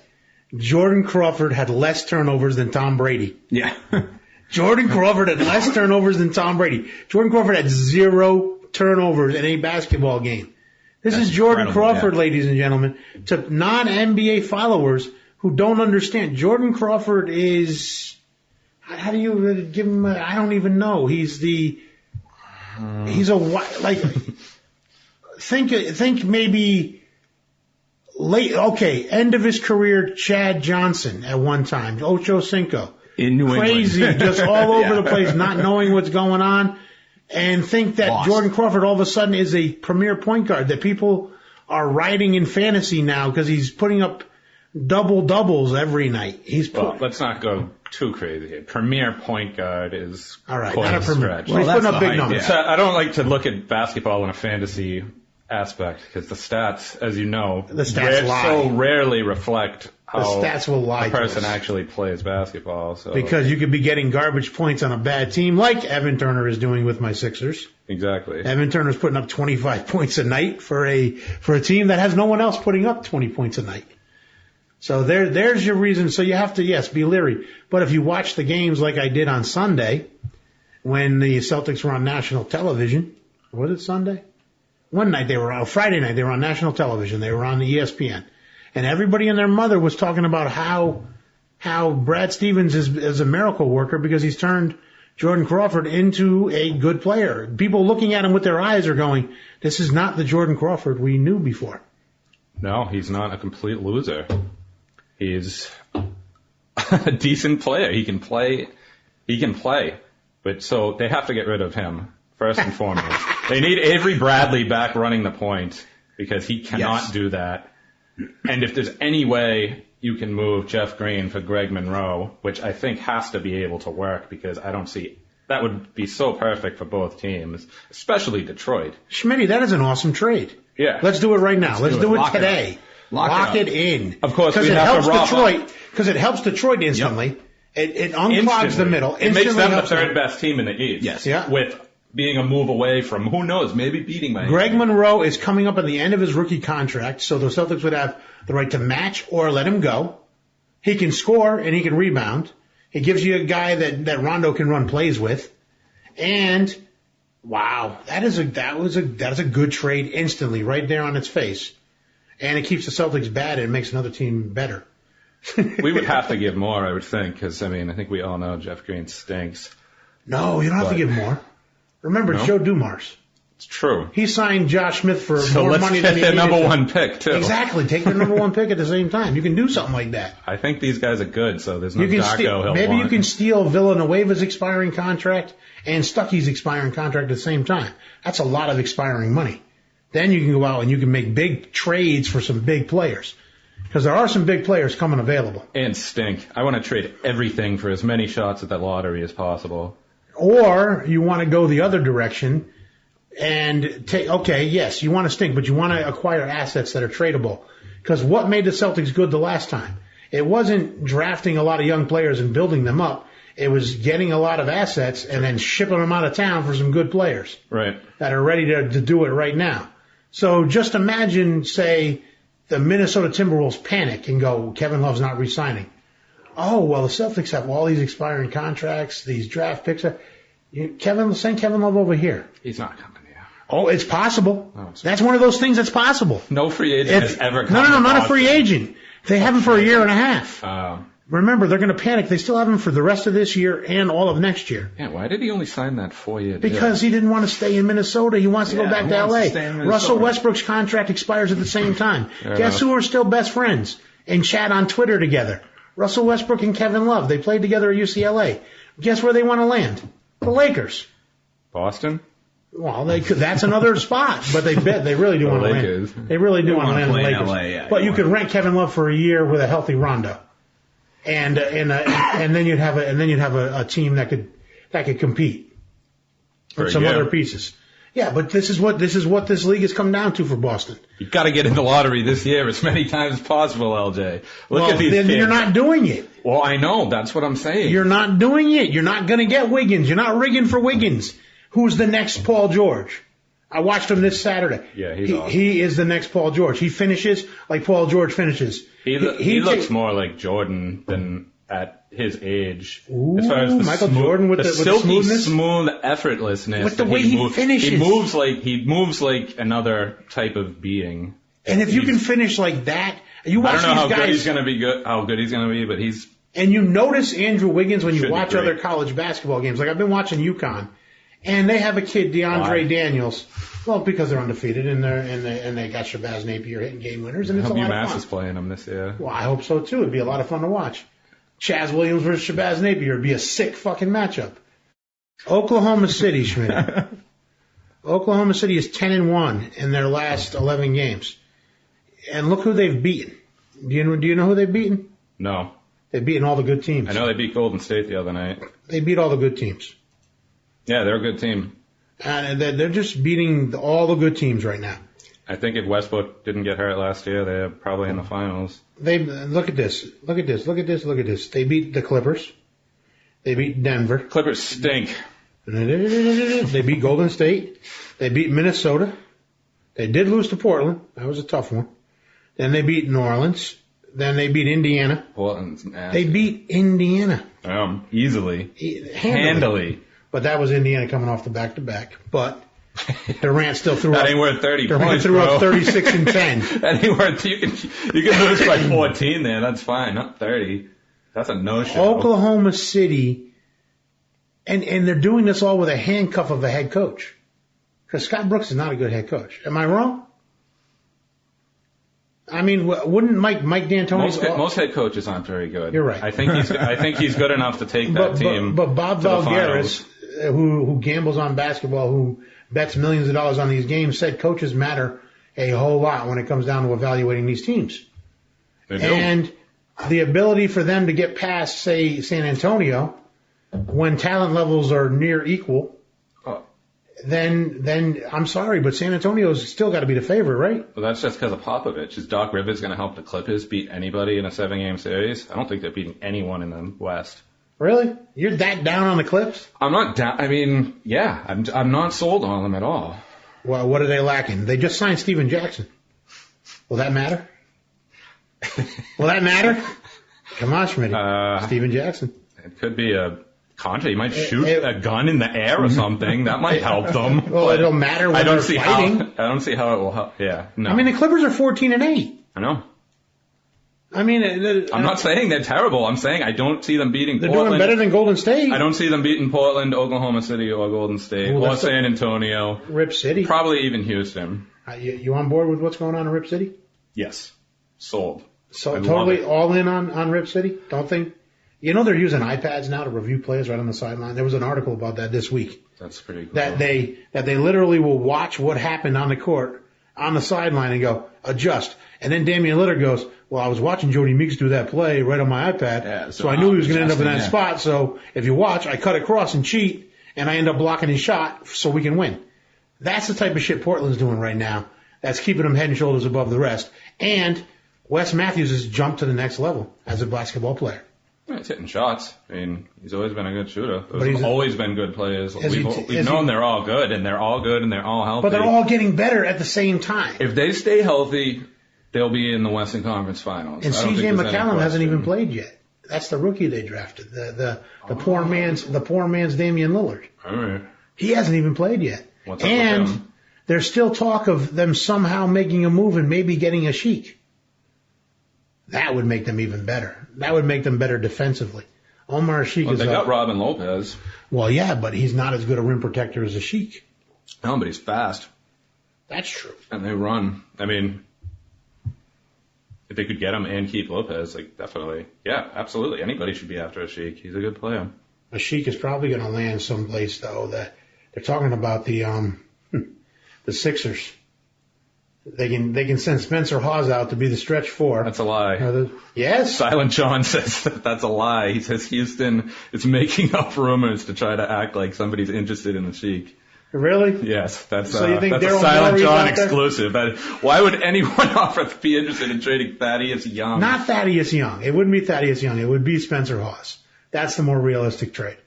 Jordan Crawford had less turnovers than Tom Brady. Yeah. Jordan Crawford had less turnovers than Tom Brady. Jordan Crawford had 0 turnovers in a basketball game. This is Jordan Crawford, ladies and gentlemen. To non-NBA followers who don't understand, Jordan Crawford is, how do you give him, I don't even know. He's think maybe end of his career, Chad Johnson at one time, Ocho Cinco. In New England. Crazy, just all over the place, not knowing what's going on, and think that Jordan Crawford all of a sudden is a premier point guard that people are riding in fantasy now because he's putting up double-doubles every night. Let's not go too crazy here. Premier point guard is all right, not a premier. Well, he's putting up big numbers. Yeah. I don't like to look at basketball in a fantasy aspect because the stats, as you know, so rarely reflect how the stats will lie a person actually plays basketball. So. Because you could be getting garbage points on a bad team like Evan Turner is doing with my Sixers. Exactly. Evan Turner's putting up 25 points a night for a team that has no one else putting up 20 points a night. So there's your reason. So you have to, yes, be leery. But if you watch the games like I did on Sunday, when the Celtics were on national television, was it Sunday? Friday night they were on national television. They were on the ESPN. And everybody and their mother was talking about how Brad Stevens is a miracle worker because he's turned Jordan Crawford into a good player. People looking at him with their eyes are going, this is not the Jordan Crawford we knew before. No, he's not a complete loser. He's a decent player. He can play. But they have to get rid of him, first and foremost. They need Avery Bradley back running the point. because he cannot do that. And if there's any way you can move Jeff Green for Greg Monroe, which I think has to be able to work, because I don't see that would be so perfect for both teams, especially Detroit. Schmitty, that is an awesome trade. Yeah. Let's do it right now. Let's do it today. Lock it in. Of course, because we it have helps to rob Detroit. Because it helps Detroit instantly. Yep. It unclogs the middle. It makes them the third best team in the East. Yes. Yeah. With being a move away from, who knows, maybe beating Miami. Greg Monroe is coming up at the end of his rookie contract, so the Celtics would have the right to match or let him go. He can score and he can rebound. He gives you a guy that Rondo can run plays with. And wow, that is a good trade instantly right there on its face. And it keeps the Celtics bad and it makes another team better. We would have to give more, I would think, because I think we all know Jeff Green stinks. No, you don't have to give more. Remember, it's Joe Dumars. It's true. He signed Josh Smith for So more let's money get than he the needed number to. one pick, too. Exactly. Take the number one pick at the same time. You can do something like that. I think these guys are good, so there's no You can Darko he'll maybe want. you can steal Villanueva's expiring contract and Stuckey's expiring contract at the same time. That's a lot of expiring money. Then you can go out and you can make big trades for some big players. Because there are some big players coming available. And stink. I want to trade everything for as many shots at the lottery as possible. Or you want to go the other direction and take, okay, yes, you want to stink, but you want to acquire assets that are tradable. Because what made the Celtics good the last time? It wasn't drafting a lot of young players and building them up. It was getting a lot of assets and then shipping them out of town for some good players. Right. That are ready to do it right now. So just imagine, say, the Minnesota Timberwolves panic and go, Kevin Love's not re-signing. Oh, well, the Celtics have all these expiring contracts, these draft picks. Send Kevin Love over here. He's not coming here. Oh, it's possible. That's one of those things that's possible. No free agent has ever come No, to not a Boston. free agent. They have him for a year and a half. Remember, they're going to panic. They still have him for the rest of this year and all of next year. Yeah, why did he only sign that 4-year deal? Because he didn't want to stay in Minnesota. He wants to go back to L.A. Russell Westbrook's contract expires at the same time. Guess who are still best friends and chat on Twitter together? Russell Westbrook and Kevin Love. They played together at UCLA. Guess where they want to land? The Lakers. Boston? Well, they could. That's another spot, but they really do want to land. They really do want to land the Lakers. LA, yeah, but you could rent Kevin Love for a year with a healthy Rondo, and then you'd have a team that could compete with some other pieces. Yeah, but this is what this league has come down to for Boston. You've got to get in the lottery this year as many times as possible, LJ. Look at these then kids. You're not doing it. Well, I know. That's what I'm saying. You're not doing it. You're not going to get Wiggins. You're not rigging for Wiggins. Who's the next Paul George? I watched him this Saturday. Yeah, he's awesome. He is the next Paul George. He finishes like Paul George finishes. He looks more like Jordan than at his age. Ooh, as far as the Michael Jordan with the silky, smoothness? smooth effortlessness. With the way he finishes. He moves like another type of being. And if you can finish like that, you watch I don't know these how guys, good he's going to be. How good he's going to be, but he's. And you notice Andrew Wiggins when you Should be watch great. other college basketball games. Like I've been watching UConn, and they have a kid, DeAndre Why? Daniels. Well, because they're undefeated and they got Shabazz Napier hitting game winners, and I it's hope a lot UMass of fun. is playing him this year. Well, I hope so too. It'd be a lot of fun to watch. Chaz Williams versus Shabazz Napier would be a sick fucking matchup. Oklahoma City, Schmidt. Oklahoma City is 10-1 in their last 11 games, and look who they've beaten. Do you know who they've beaten? No. They've beaten all the good teams. I know they beat Golden State the other night. They beat all the good teams. Yeah, they're a good team. And they're just beating all the good teams right now. I think if Westbrook didn't get hurt last year, they're probably in the finals. Look at this. They beat the Clippers. They beat Denver. Clippers stink. They beat Golden State. They beat Minnesota. They did lose to Portland. That was a tough one. Then they beat New Orleans. Then they beat Indiana. Portland's nasty. They beat Indiana. Easily. Handily. But that was Indiana coming off the back-to-back. But Durant still threw that up. ain't worth 30 Durant points, threw bro. up 36 and 10. That ain't worth. You can lose by 14 there. That's fine. Not 30. That's a no-show. Oklahoma City, and they're doing this all with a handcuff of a head coach. Because Scott Brooks is not a good head coach. Am I wrong? I mean, wouldn't Mike D'Antoni? Most head coaches aren't very good. You're right. I think he's good enough to take that team. But Bob to the Valgaris, finals. who gambles on basketball, who bets millions of dollars on these games, said coaches matter a whole lot when it comes down to evaluating these teams. They do. And the ability for them to get past, say, San Antonio, when talent levels are near equal, then I'm sorry, but San Antonio's still got to be the favorite, right? Well, that's just because of Popovich. Is Doc Rivers going to help the Clippers beat anybody in a 7-game series? I don't think they're beating anyone in the West. Really? You're that down on the Clips? I'm not down. I mean, yeah, I'm not sold on them at all. Well, what are they lacking? They just signed Steven Jackson. Will that matter? Will that matter? Come on, Schmitty. Steven Jackson. It could be a contract. You might shoot a gun in the air or something. That might help them. Well, it don't matter when they're fighting. I don't see how it will help. Yeah, no. I mean, the Clippers are 14-8. I know. I mean, I'm not saying they're terrible. I'm saying I don't see them beating they're Portland. doing better than Golden State. I don't see them beating Portland, Oklahoma City, or Golden State, or San Antonio. Rip City. Probably even Houston. You on board with what's going on in Rip City? Yes. Sold. So totally all in on Rip City? Don't think. You know they're using iPads now to review plays right on the sideline. There was an article about that this week. That's pretty cool. That they literally will watch what happened on the court, on the sideline, and go, adjust. And then Damian Lillard goes, well, I was watching Jody Meeks do that play right on my iPad, so I knew he was going to end up in that spot. So if you watch, I cut across and cheat, and I end up blocking his shot so we can win. That's the type of shit Portland's doing right now. That's keeping them head and shoulders above the rest. And Wes Matthews has jumped to the next level as a basketball player. He's hitting shots. I mean, he's always been a good shooter. Those have always been good players. We've known they're all good, and they're all good, and they're all healthy. But they're all getting better at the same time. If they stay healthy, they'll be in the Western Conference Finals. And C.J. McCollum hasn't even played yet. That's the rookie they drafted. The poor man's Damian Lillard. All right. He hasn't even played yet. What's up with him? There's still talk of them somehow making a move and maybe getting a Sheik. That would make them even better. That would make them better defensively. Omar Sheik is. They got Robin Lopez. Well, yeah, but he's not as good a rim protector as a Sheik. No, but he's fast. That's true. And they run. I mean, if they could get him and keep Lopez, like definitely, yeah, absolutely. Anybody should be after a Sheik. He's a good player. A Sheik is probably going to land someplace though. That they're talking about the Sixers. They can send Spencer Hawes out to be the stretch four. That's a lie. Yes? Silent John says that's a lie. He says Houston is making up rumors to try to act like somebody's interested in the Sheik. Really? Yes, that's so you think that's a Silent John exclusive. Why would anyone be interested in trading Thaddeus Young? Not Thaddeus Young. It wouldn't be Thaddeus Young. It would be Spencer Hawes. That's the more realistic trade.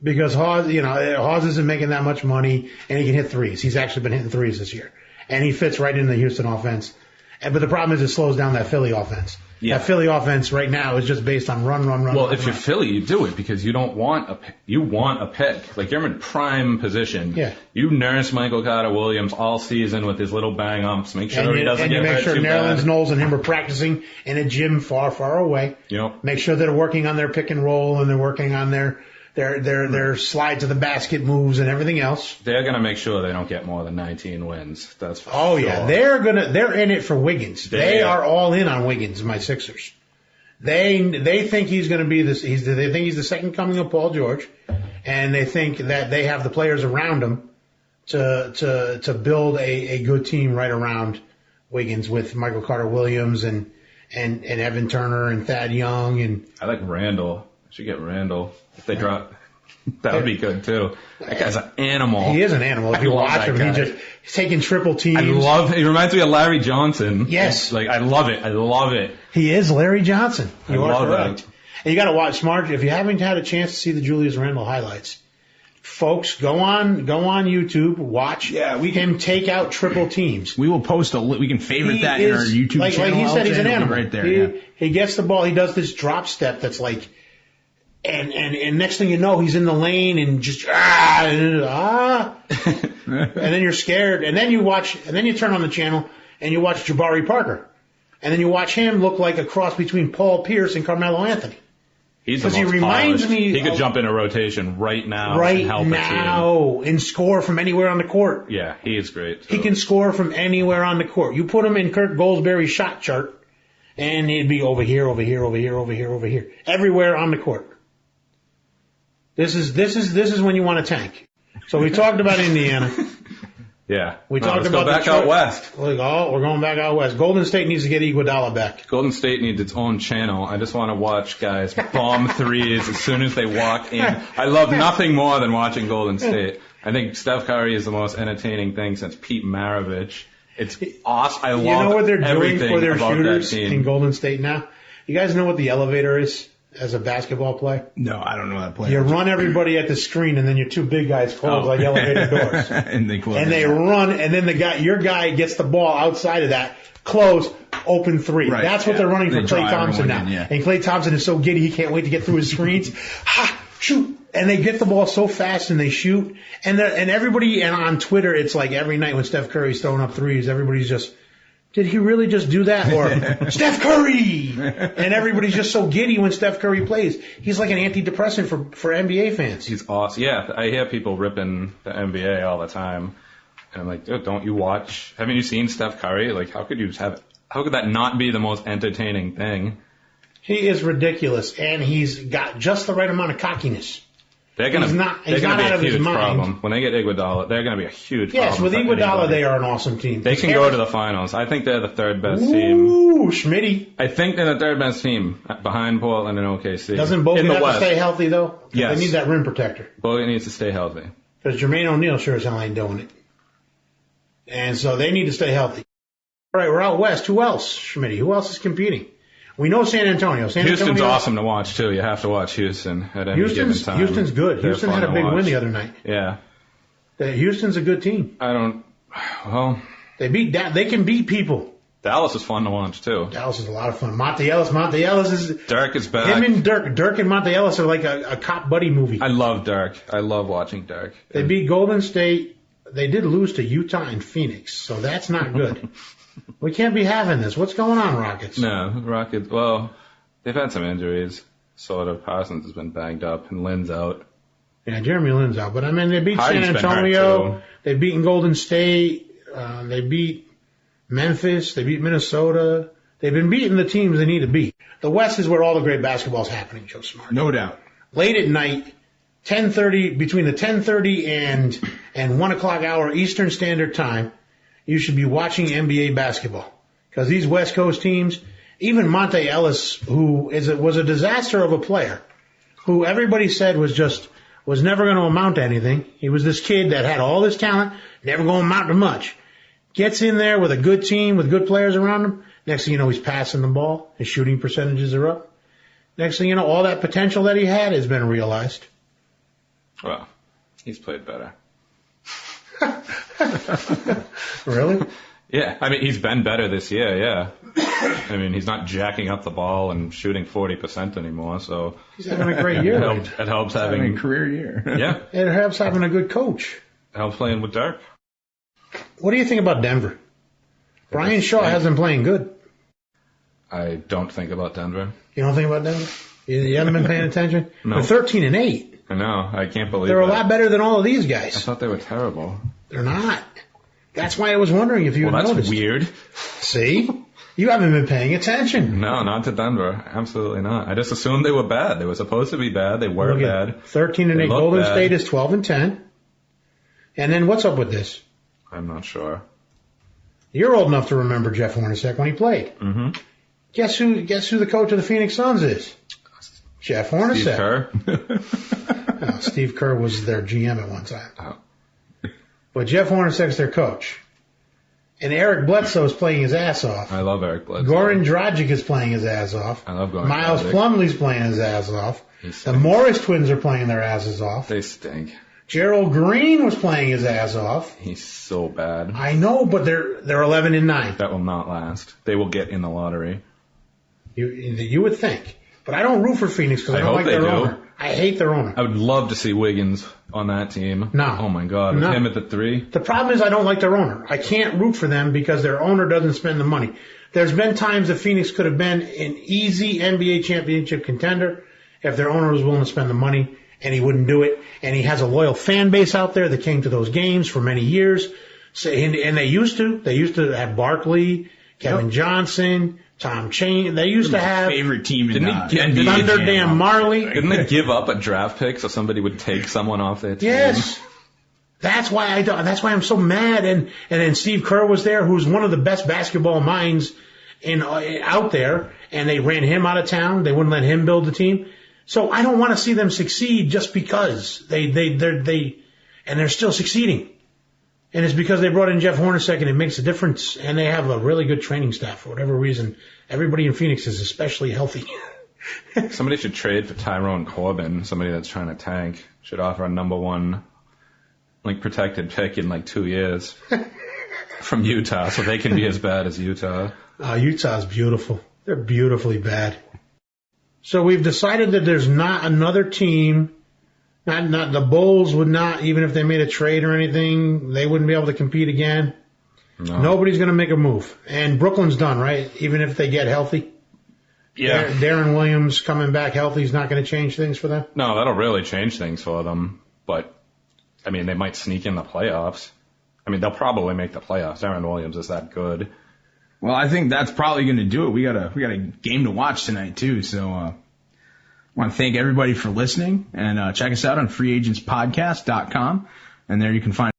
Because Hawes isn't making that much money, and he can hit threes. He's actually been hitting threes this year. And he fits right in the Houston offense. But the problem is it slows down that Philly offense. Yeah. That Philly offense right now is just based on run. Well, if you're Philly, you do it because you don't want you want a pick. Like you're in prime position. Yeah. You nurse Michael Carter-Williams all season with his little bang-ups. Make sure he doesn't get hurt too bad. And you make sure Nerlens Knowles and him are practicing in a gym far, far away. Yep. Make sure they're working on their pick and roll and they're working on their slide to the basket moves and everything else. They're gonna make sure they don't get more than 19 wins. That's for sure. Yeah, they're in it for Wiggins. They are all in on Wiggins, my Sixers. They think he's gonna be this. They think he's the second coming of Paul George, and they think that they have the players around him to build a good team right around Wiggins with Michael Carter-Williams and Evan Turner and Thad Young and. I like Randall. Should get Randall. If they drop, that would be good too. That guy's an animal. He is an animal. If you watch him, he's taking triple teams. He reminds me of Larry Johnson. Yes. I love it. He is Larry Johnson. I love that. And you got to watch Smart. If you haven't had a chance to see the Julius Randle highlights, folks, go on YouTube, watch him take out triple teams. We will post we can favorite that in our YouTube channel. Like he said, he's an animal. Right there. He gets the ball. He does this drop step that's like. And next thing you know, he's in the lane and just and then you're scared. And then you turn on the channel and you watch Jabari Parker. And then you watch him look like a cross between Paul Pierce and Carmelo Anthony. He's the most he reminds polished. Me he could jump in a rotation right now and help a team. And score from anywhere on the court. Yeah, he is great. So. He can score from anywhere on the court. You put him in Kirk Goldsberry's shot chart and he'd be over here, everywhere on the court. This is when you want to tank. So we talked about Indiana. Yeah. We talked let's about go back Detroit. out west. We're going back out west. Golden State needs to get Iguodala back. Golden State needs its own channel. I just want to watch guys bomb threes as soon as they walk in. I love nothing more than watching Golden State. I think Steph Curry is the most entertaining thing since Pete Maravich. It's awesome. I love You know what they're doing everything for their about shooters that team. in Golden State now? You guys know what the elevator is as a basketball play? No, I don't know that play. You run everybody at the screen, and then your two big guys close like elevator doors. And they close. And they run, and then your guy gets the ball outside of that, close, open three. Right, That's what they're running They for draw Klay Thompson now. everyone in, yeah. And Klay Thompson is so giddy, he can't wait to get through his screens. Ha! Shoot! And they get the ball so fast and they shoot. And everybody, and on Twitter, it's like every night when Steph Curry's throwing up threes, everybody's just, did he really just do that? Or, Steph Curry! And everybody's just so giddy when Steph Curry plays. He's like an antidepressant for NBA fans. He's awesome. Yeah, I hear people ripping the NBA all the time. And I'm like, dude, don't you watch? Haven't you seen Steph Curry? Like, how could that not be the most entertaining thing? He is ridiculous, and he's got just the right amount of cockiness. They're gonna He's be not a out of his huge mind. problem. When they get Iguodala, they're going to be a huge Yes, problem. with for Iguodala, anybody. they are an awesome team. They can go to the finals. I think they're the third best team. Ooh, Smitty. I think they're the third best team behind Portland and OKC. Doesn't Bogut in the have to West. stay healthy, though? Yes. They need that rim protector. Bogut needs to stay healthy. Because Jermaine O'Neal sure as hell ain't doing it. And so they need to stay healthy. All right, we're out west. Who else, Schmitty? Who else is competing? We know San Antonio. Houston's awesome to watch, too. You have to watch Houston at any given time. Houston's good. They're Houston fun had a to big watch. win the other night. Yeah. Houston's a good team. They can beat people. Dallas is fun to watch, too. Dallas is a lot of fun. Monte Ellis is... Dirk is back. Him and Dirk and Monte Ellis are like a cop buddy movie. I love Dirk. I love watching Dirk. They beat Golden State. They did lose to Utah and Phoenix, so that's not good. We can't be having this. What's going on, Rockets? No, Rockets, well, they've had some injuries, sort of. Parsons has been banged up, and Lynn's out. Yeah, Jeremy Lin's out. But, I mean, they beat Harden's San been hurt, Antonio. too. They've beaten Golden State. They beat Memphis. They beat Minnesota. They've been beating the teams they need to beat. The West is where all the great basketball is happening, Joe Smart. No doubt. Late at night, 10:30, between the 10:30 and 1 o'clock hour Eastern Standard Time, you should be watching NBA basketball. Because these West Coast teams, even Monte Ellis, who was a disaster of a player, who everybody said was never going to amount to anything. He was this kid that had all this talent, never going to amount to much. Gets in there with a good team, with good players around him. Next thing you know, he's passing the ball. His shooting percentages are up. Next thing you know, all that potential that he had has been realized. Well, he's played better. Really? Yeah, I mean, he's been better this year, yeah. I mean, he's not jacking up the ball and shooting 40% anymore, so... He's having a great year. It helps Having having... a career year. Yeah, It helps having a good coach. it helps playing with Dirk. What do you think about Denver? Brian Shaw has been playing good. I don't think about Denver. You don't think about Denver? You haven't been paying attention? No. They're 13-8. I know, I can't believe They're a that. lot better than all of these I guys. thought they were terrible. They're not. That's why I was wondering if you Well, had that's noticed. weird. See? You haven't been paying attention. No, not to Denver. Absolutely not. I just assumed they were bad. They were supposed to be bad. They were Look at bad. 13-8. They look Golden bad. State is 12-10. And then what's up with this? I'm not sure. You're old enough to remember Jeff Hornacek when he played. Mm-hmm. Guess who the coach of the Phoenix Suns is? Jeff Hornacek. Steve Kerr. No, Steve Kerr was their GM at one time. Oh. But Jeff Hornacek's their coach. And Eric Bledsoe is playing his ass off. I love Eric Bledsoe. Goran Dragic is playing his ass off. I love Goran Miles Dragic. Plumlee's playing his ass off. He The stinks. Morris twins are playing their asses off. They stink. Gerald Green was playing his ass off. He's so bad. I know, but they're 11-9. That will not last. They will get in the lottery. You would think. But I don't root for Phoenix because I I don't hope like they their do. owner. I hate their owner. I would love to see Wiggins on that team. No. Oh my God. With No. him at the 3. The problem is I don't like their owner. I can't root for them because their owner doesn't spend the money. There's been times that Phoenix could have been an easy NBA championship contender if their owner was willing to spend the money, and he wouldn't do it. And he has a loyal fan base out there that came to those games for many years. So, and they used to. They used to have Barkley, Kevin Johnson, Tom Chain. They used to have Favorite team in Didn't he get NBA Thunder Jam. Dan Marley. Didn't they give up a draft pick so somebody would take someone off their team? Yes. That's why I'm so mad. And then Steve Kerr was there, who's one of the best basketball minds out there, and they ran him out of town. They wouldn't let him build the team. So I don't want to see them succeed just because they're still succeeding. And it's because they brought in Jeff Hornacek, and it makes a difference. And they have a really good training staff for whatever reason. Everybody in Phoenix is especially healthy. Somebody should trade for Tyrone Corbin. Somebody that's trying to tank should offer a number 1, protected pick in 2 years from Utah, so they can be as bad as Utah. Utah's beautiful. They're beautifully bad. So we've decided that there's not another team. Not the Bulls would not, even if they made a trade or anything, they wouldn't be able to compete again. No. Nobody's going to make a move. And Brooklyn's done, right? Even if they get healthy. Yeah. Darren Williams coming back healthy is not going to change things for them? No, that'll really change things for them. But, they might sneak in the playoffs. They'll probably make the playoffs. Darren Williams is that good. Well, I think that's probably going to do it. We got a game to watch tonight, too. So, I want to thank everybody for listening, and check us out on freeagentspodcast.com, and there you can find